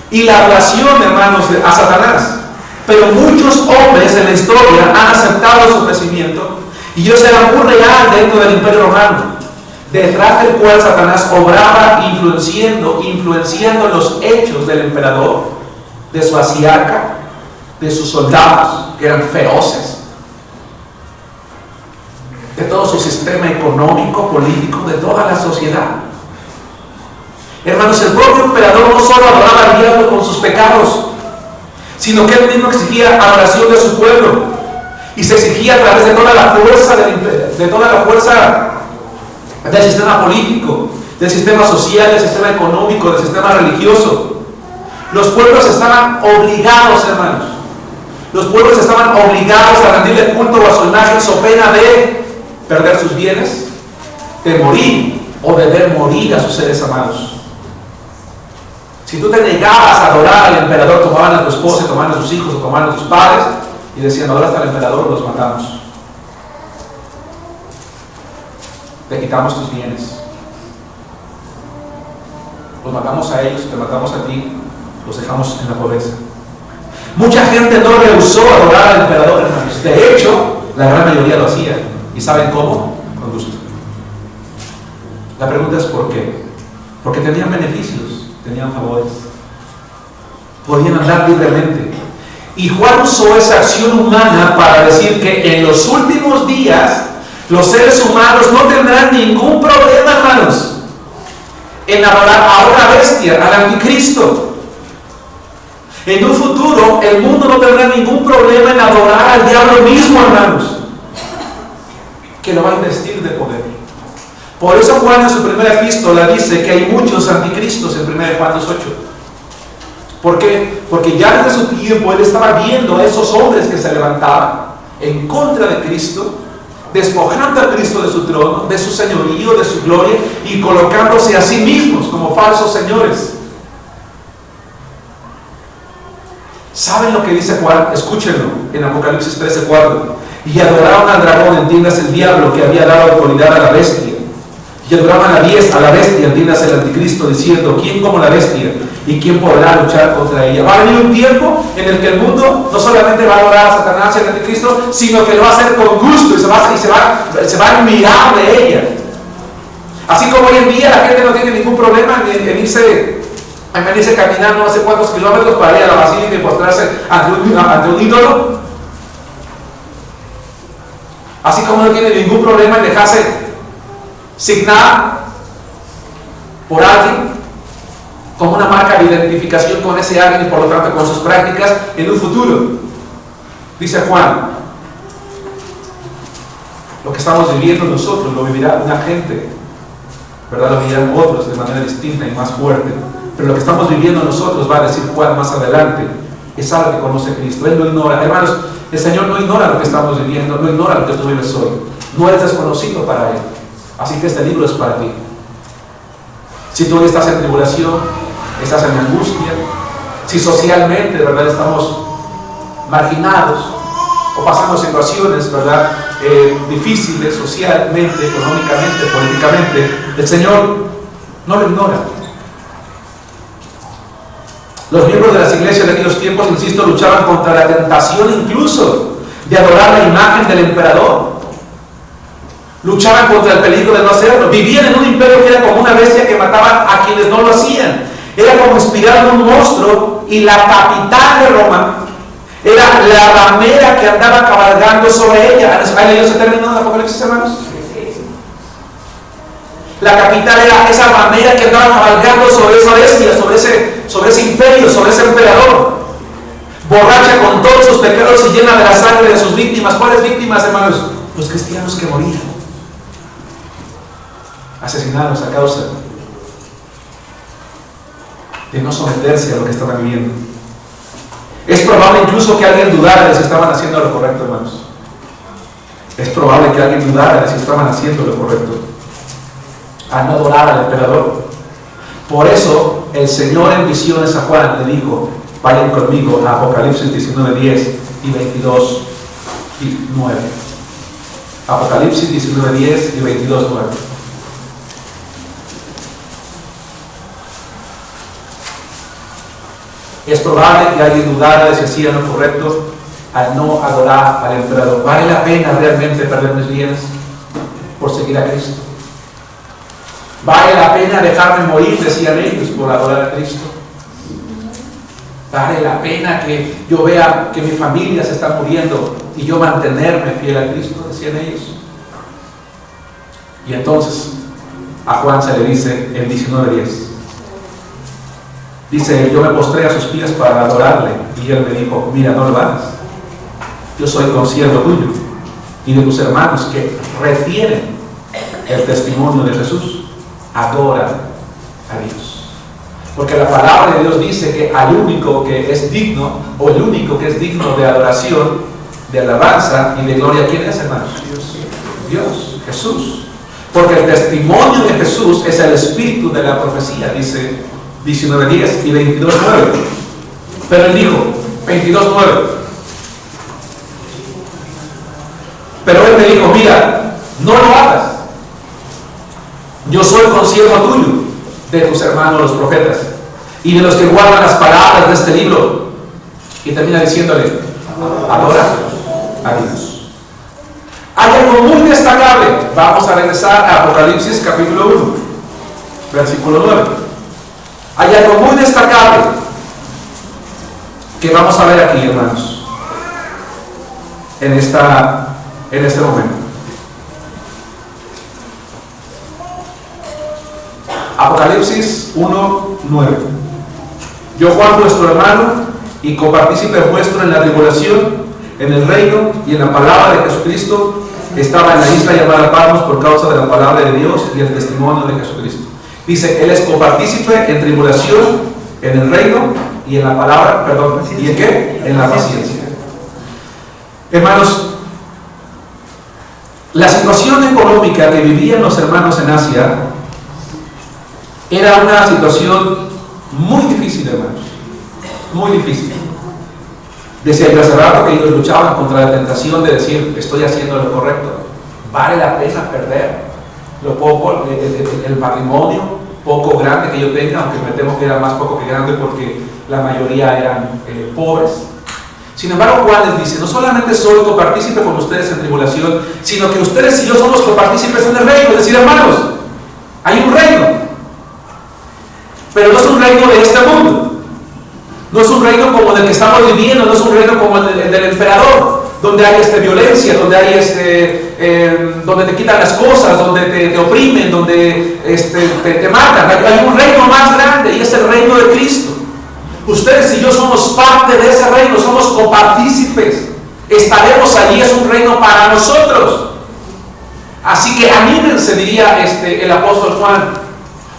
y la adoración, hermanos, a Satanás. Pero muchos hombres en la historia han aceptado su ofrecimiento. Y Dios era muy real dentro del imperio romano, detrás del cual Satanás obraba influenciando los hechos del emperador, de su asiarca, de sus soldados, que eran feroces, de todo su sistema económico, político, de toda la sociedad. Hermanos, el propio emperador no solo adoraba al diablo con sus pecados, sino que él mismo exigía adoración de su pueblo. Y se exigía a través de toda la fuerza del sistema político, del sistema social, del sistema económico, del sistema religioso. Los pueblos estaban obligados, hermanos. Los pueblos estaban obligados a rendirle culto a su imagen, so pena de perder sus bienes, de morir o de ver morir a sus seres amados. Si tú te negabas a adorar al emperador, tomaban a tu esposa, tomaban a tus hijos o tomaban a tus padres y decían: adoraste al emperador, los matamos. Te quitamos tus bienes. Los matamos a ellos, te matamos a ti, los dejamos en la pobreza. Mucha gente no rehusó adorar al emperador, hermanos. De hecho, la gran mayoría lo hacía. ¿Y saben cómo? Con gusto. La pregunta es ¿por qué? Porque tenían beneficios, tenían favores, podían andar libremente. Y Juan usó esa acción humana para decir que en los últimos días los seres humanos no tendrán ningún problema, hermanos, en adorar a otra bestia, al anticristo. En un futuro el mundo no tendrá ningún problema en adorar al diablo mismo, hermanos, que lo va a investir de poder. Por eso Juan en su primera epístola dice que hay muchos anticristos en 1 Juan 2:8. ¿Por qué? Porque ya desde su tiempo él estaba viendo a esos hombres que se levantaban en contra de Cristo, despojando a Cristo de su trono, de su señorío, de su gloria, y colocándose a sí mismos como falsos señores. ¿Saben lo que dice Juan? Escúchenlo en Apocalipsis 13:4. Y adoraron al dragón, entiendas el diablo, que había dado autoridad a la bestia. Y adoraban a la bestia, entiendas el anticristo, diciendo: ¿quién como la bestia? ¿Y quién podrá luchar contra ella? Va a venir un tiempo en el que el mundo no solamente va a adorar a Satanás y al anticristo, sino que lo va a hacer con gusto y se va a admirar de ella. Así como hoy en día la gente no tiene ningún problema en irse caminando no sé cuántos kilómetros para ir a la basílica y postrarse ante un ídolo. Así como no tiene ningún problema en dejarse signar por alguien como una marca de identificación con ese alguien y por lo tanto con sus prácticas en un futuro. Dice Juan, lo que estamos viviendo nosotros lo vivirá una gente, ¿verdad? Lo vivirán otros de manera distinta y más fuerte, pero lo que estamos viviendo nosotros, va a decir Juan más adelante, es algo que conoce Cristo. Él lo ignora. Hermanos, el Señor no ignora lo que estamos viviendo, no ignora lo que tú vives hoy. No eres desconocido para Él. Así que este libro es para ti. Si tú hoy estás en tribulación, estás en angustia, si socialmente, ¿verdad?, estamos marginados o pasando situaciones, ¿verdad?, difíciles socialmente, económicamente, políticamente, el Señor no lo ignora. Los miembros de las iglesias de aquellos tiempos, insisto, luchaban contra la tentación incluso de adorar la imagen del emperador. Luchaban contra el peligro de no hacerlo. Vivían en un imperio que era como una bestia que mataban a quienes no lo hacían. Era como inspirado en un monstruo, y la capital de Roma era la ramera que andaba cabalgando sobre ella. ¿Han leído ese término de Apocalipsis, hermanos? La capital era esa ramera que andaba cabalgando sobre esa bestia, sobre ese imperio, sobre ese emperador. Borracha con todos sus pecados y llena de la sangre de sus víctimas. ¿Cuáles víctimas, hermanos? Los cristianos que morían, asesinados a causa de no someterse a lo que estaban viviendo. Es probable incluso que alguien dudara de si estaban haciendo lo correcto, hermanos. Es probable que alguien dudara de si estaban haciendo lo correcto al no adorar al emperador. Por eso el Señor en visiones a Juan le dijo: vayan conmigo a Apocalipsis 19:10 y 22:9. Apocalipsis 19:10 y 22:9. Es probable que alguien dudara de si hacía lo correcto al no adorar al emperador. ¿Vale la pena realmente perder mis bienes por seguir a Cristo? ¿Vale la pena dejarme morir, decían ellos, por adorar a Cristo? ¿Vale la pena que yo vea que mi familia se está muriendo y yo mantenerme fiel a Cristo? Decían ellos. Y entonces a Juan se le dice en 19:10. Dice: yo me postré a sus pies para adorarle, y él me dijo: mira, no lo hagas. Yo soy consiervo tuyo y de tus hermanos que retienen el testimonio de Jesús. Adora a Dios. Porque la palabra de Dios dice que al único que es digno, o el único que es digno de adoración, de alabanza y de gloria, ¿quién es, hermanos? Dios, Jesús. Porque el testimonio de Jesús es el espíritu de la profecía, dice 19:10 y 22:9. Pero él dijo, 22:9. Pero él me dijo: mira, no lo hagas. Yo soy consiervo tuyo, de tus hermanos los profetas, y de los que guardan las palabras de este libro. Y termina diciéndole: adora a Dios. Hay algo muy destacable. Vamos a regresar a Apocalipsis capítulo 1, versículo 9. Hay algo muy destacable que vamos a ver aquí, hermanos, en este momento. Apocalipsis 1:9. Yo, Juan, vuestro hermano y copartícipe vuestro en la tribulación, en el reino y en la palabra de Jesucristo, estaba en la isla llamada Patmos por causa de la palabra de Dios y el testimonio de Jesucristo. Dice, él es copartícipe en tribulación, en el reino y en la palabra, perdón, ¿y en qué? En la paciencia. Hermanos, la situación económica que vivían los hermanos en Asia era una situación muy difícil, hermanos, muy difícil. Decía yo hace rato que ellos luchaban contra la tentación de decir: estoy haciendo lo correcto, vale la pena perder lo poco, el matrimonio poco grande que yo tenga, aunque me temo que era más poco que grande porque la mayoría eran pobres. Sin embargo, Juan les dice: no solamente soy copartícipe con ustedes en tribulación, sino que ustedes y yo somos copartícipes en el reino. Es decir, hermanos, hay un reino, pero no es un reino de este mundo. No es un reino como el que estamos viviendo, no es un reino como el del emperador, donde hay violencia, donde hay donde te quitan las cosas, donde te oprimen, donde te matan. Hay un reino más grande y es el reino de Cristo. Ustedes y yo somos parte de ese reino, somos copartícipes. Estaremos allí, es un reino para nosotros. Así que anímense, diría el apóstol Juan,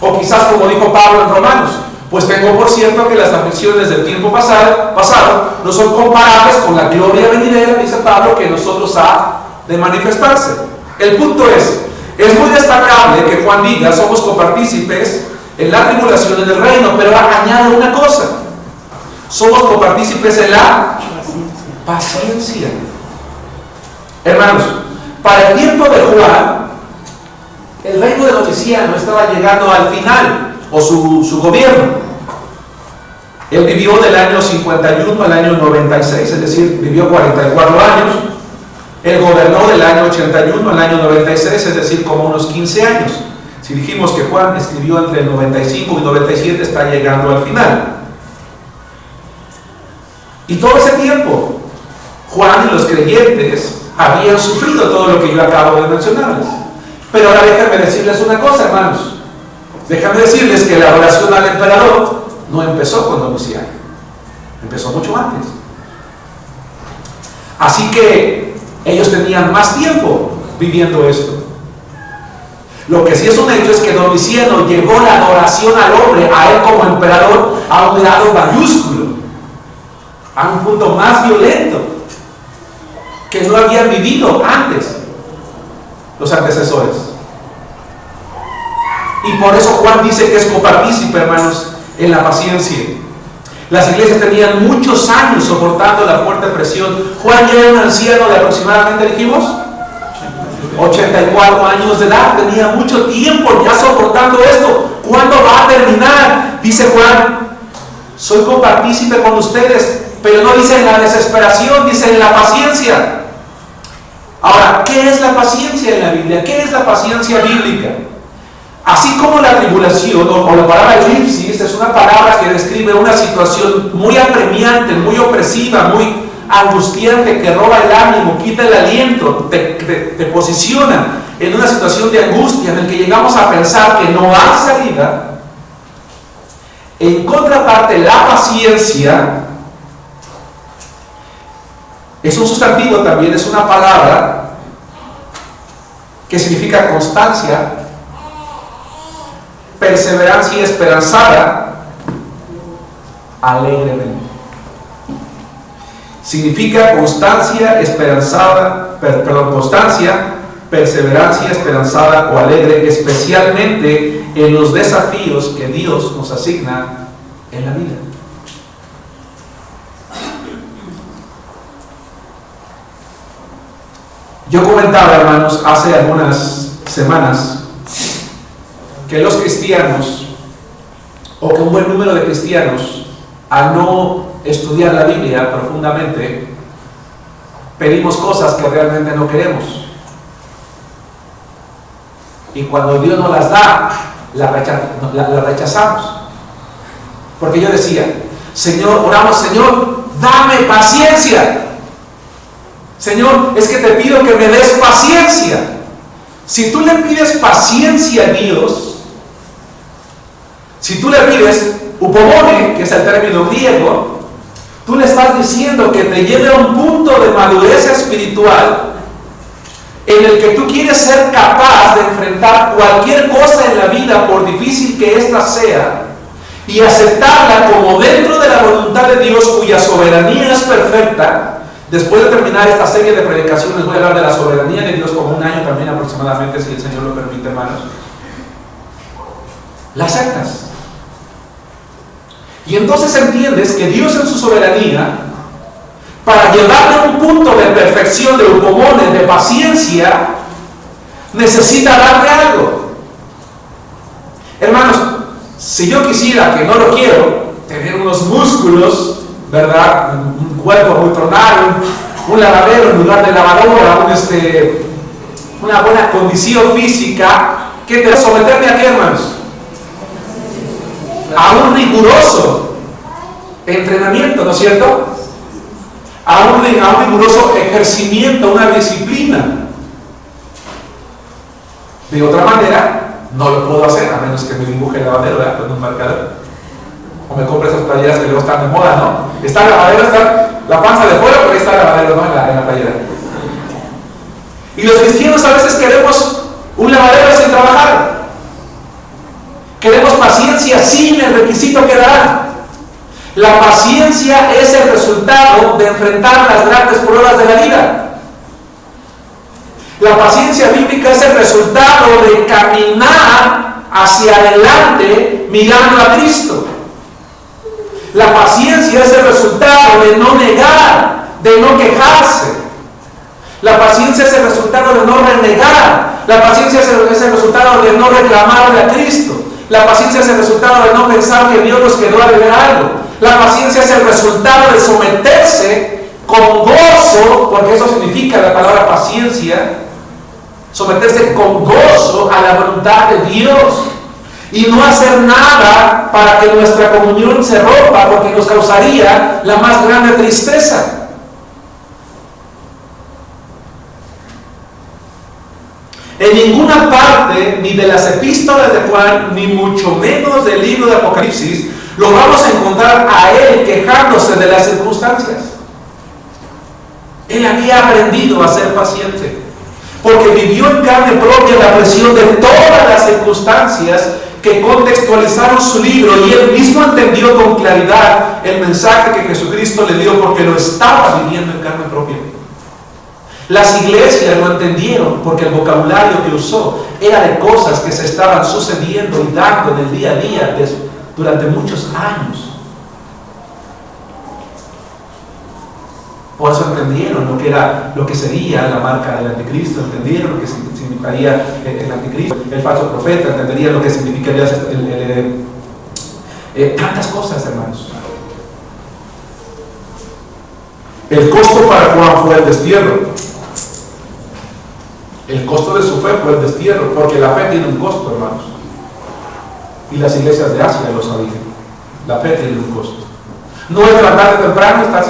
o quizás como dijo Pablo en Romanos: Pues tengo por cierto que las aflicciones del tiempo pasado no son comparables con la gloria venidera, dice Pablo, que en nosotros ha de manifestarse. El punto es muy destacable que Juan diga, somos copartícipes en la tribulación en el reino, pero añade una cosa: somos copartícipes en la paciencia. Hermanos, para el tiempo de Juan, el reino de Domiciano estaba llegando al final, o su gobierno. Él vivió del año 51 al año 96, es decir, vivió 44 años. Él gobernó del año 81 al año 96, es decir, como unos 15 años. Si dijimos que Juan escribió entre el 95 y 97, está llegando al final. Y todo ese tiempo, Juan y los creyentes habían sufrido todo lo que yo acabo de mencionarles. Pero ahora déjenme decirles una cosa, hermanos. Déjenme decirles que la adoración al emperador no empezó con Domiciano. Empezó mucho antes. Así que ellos tenían más tiempo viviendo esto. Lo que sí es un hecho es que Domiciano llevó la adoración al hombre, a él como emperador, a un grado mayúsculo, a un punto más violento que no habían vivido antes los antecesores. Y por eso Juan dice que es copartícipe, hermanos, en la paciencia. Las iglesias tenían muchos años soportando la fuerte presión. Juan ya era un anciano de aproximadamente, dijimos, 84 años de edad. Tenía mucho tiempo ya soportando esto. ¿Cuándo va a terminar? Dice Juan, soy copartícipe con ustedes, pero no dice en la desesperación, dice en la paciencia. Ahora, ¿qué es la paciencia en la Biblia? ¿Qué es la paciencia bíblica? Así como la tribulación o la palabra elipsis es una palabra que describe una situación muy apremiante, muy opresiva, muy angustiante, que roba el ánimo, quita el aliento, te posiciona en una situación de angustia en la que llegamos a pensar que no hay salida. En contraparte, la paciencia es un sustantivo también, es una palabra que significa constancia, perseverancia y esperanzada alegremente. Significa constancia, constancia, perseverancia, esperanzada o alegre, especialmente en los desafíos que Dios nos asigna en la vida. Yo comentaba, hermanos, hace algunas semanas que los cristianos, o que un buen número de cristianos, al no estudiar la Biblia profundamente, pedimos cosas que realmente no queremos. Y cuando Dios nos las da, la rechazamos. Porque yo decía, Señor, oramos, Señor, dame paciencia. Señor, es que te pido que me des paciencia. Si tú le pides paciencia a Dios, si tú le pides upomone, que es el término griego, tú le estás diciendo que te lleve a un punto de madurez espiritual en el que tú quieres ser capaz de enfrentar cualquier cosa en la vida, por difícil que ésta sea, y aceptarla como dentro de la voluntad de Dios, cuya soberanía es perfecta. Después de terminar esta serie de predicaciones voy a hablar de la soberanía de Dios como un año también aproximadamente, si el Señor lo permite, hermanos. La aceptas. Y entonces entiendes que Dios en su soberanía, para llevarle a un punto de perfección, de upomone, de paciencia, necesita darte algo. Hermanos, si yo quisiera, que no lo quiero, tener unos músculos, ¿verdad? Un cuerpo muy tronado, un lavadero en lugar de lavadora, una buena condición física, ¿qué te va a someterme a qué, hermanos? A un riguroso entrenamiento, ¿no es cierto? A un riguroso ejercimiento, una disciplina. De otra manera, no lo puedo hacer, a menos que me dibuje el lavadero, ¿verdad? Con un marcador. O me compre esas playeras que luego están de moda, ¿no? Está el lavadero, está la panza de fuera, pero ahí está el lavadero, ¿no? En la playera. Y los cristianos a veces queremos un lavadero sin trabajar. Queremos paciencia sin el requisito que dará. La paciencia es el resultado de enfrentar las grandes pruebas de la vida. La paciencia bíblica es el resultado de caminar hacia adelante mirando a Cristo. La paciencia es el resultado de no negar, de no quejarse. La paciencia es el resultado de no renegar. La paciencia es el resultado de no reclamarle a Cristo. La paciencia es el resultado de no pensar que Dios nos quedó a deber algo. La paciencia es el resultado de someterse con gozo, porque eso significa la palabra paciencia, someterse con gozo a la voluntad de Dios y no hacer nada para que nuestra comunión se rompa, porque nos causaría la más grande tristeza. En ninguna parte, ni de las epístolas de Juan, ni mucho menos del libro de Apocalipsis, lo vamos a encontrar a él quejándose de las circunstancias. Él había aprendido a ser paciente, porque vivió en carne propia la presión de todas las circunstancias que contextualizaron su libro, y él mismo entendió con claridad el mensaje que Jesucristo le dio, porque lo estaba viviendo en carne propia. Las iglesias lo entendieron porque el vocabulario que usó era de cosas que se estaban sucediendo y dando en el día a día durante muchos años. Por eso entendieron lo que sería la marca del anticristo, entendieron lo que significaría el anticristo, el falso profeta, entenderían lo que significaría tantas cosas, hermanos. El costo para Juan fue el destierro. El costo de su fe fue el destierro, porque la fe tiene un costo, hermanos. Y las iglesias de Asia lo sabían. La fe tiene un costo. No es levantarte temprano, estar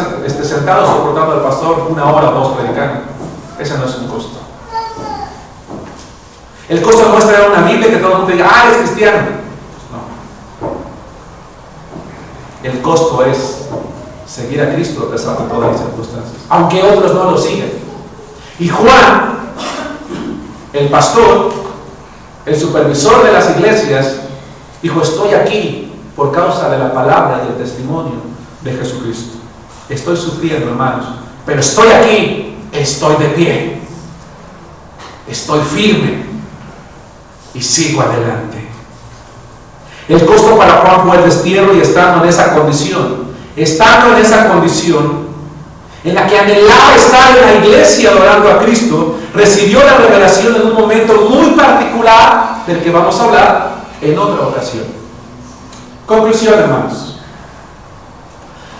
sentado soportando al pastor 1 hora o 2 predicando. Ese no es un costo. El costo no es traer una Biblia que todo el mundo diga, es cristiano. No. El costo es seguir a Cristo a pesar de todas las circunstancias, aunque otros no lo siguen. Y Juan, el pastor, el supervisor de las iglesias, dijo: estoy aquí por causa de la palabra y el testimonio de Jesucristo. Estoy sufriendo, hermanos, pero estoy aquí, estoy de pie, estoy firme y sigo adelante. El costo para Juan fue el destierro, y estando en esa condición en la que anhelaba estar en la iglesia adorando a Cristo, recibió la revelación en un momento muy particular del que vamos a hablar en otra ocasión. Conclusión, hermanos.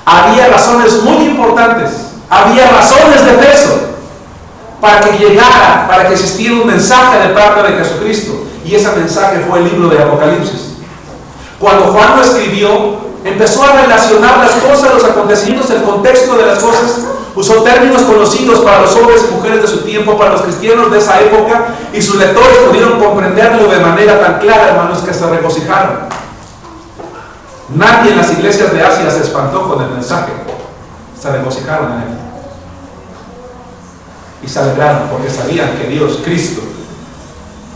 Había razones muy importantes, había razones de peso para que llegara, para que existiera un mensaje de parte de Jesucristo, y ese mensaje fue el libro de Apocalipsis. Cuando Juan lo escribió, empezó a relacionar las cosas, los acontecimientos, el contexto de las cosas. Usó términos conocidos para los hombres y mujeres de su tiempo, para los cristianos de esa época, y sus lectores pudieron comprenderlo de manera tan clara, hermanos, que se regocijaron. Nadie en las iglesias de Asia se espantó con el mensaje, se regocijaron en él y se alegraron, porque sabían que Dios, Cristo,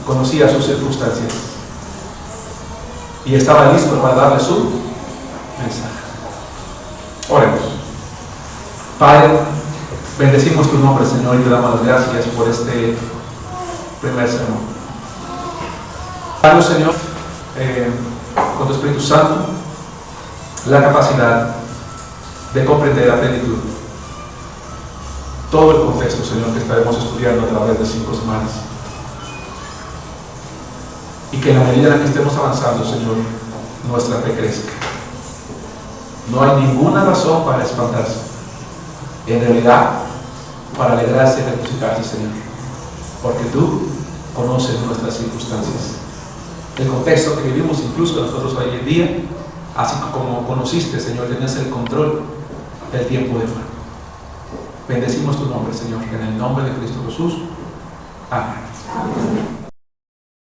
conocía sus circunstancias y estaba listo para darle su mensaje. Oremos. Padre, bendecimos tu nombre, Señor, y te damos las gracias por este primer sermón. Danos, Señor, con tu Espíritu Santo, la capacidad de comprender a plenitud todo el contexto, Señor, que estaremos estudiando a través de 5 semanas. Y que en la medida en que estemos avanzando, Señor, nuestra fe crezca. No hay ninguna razón para espantarse. En realidad, para alegrarse y regocijarse, Señor, porque tú conoces nuestras circunstancias, el contexto que vivimos, incluso nosotros hoy en día, así como conociste, Señor, tenías el control del tiempo de Juan. Bendecimos tu nombre, Señor, en el nombre de Cristo Jesús. Amén.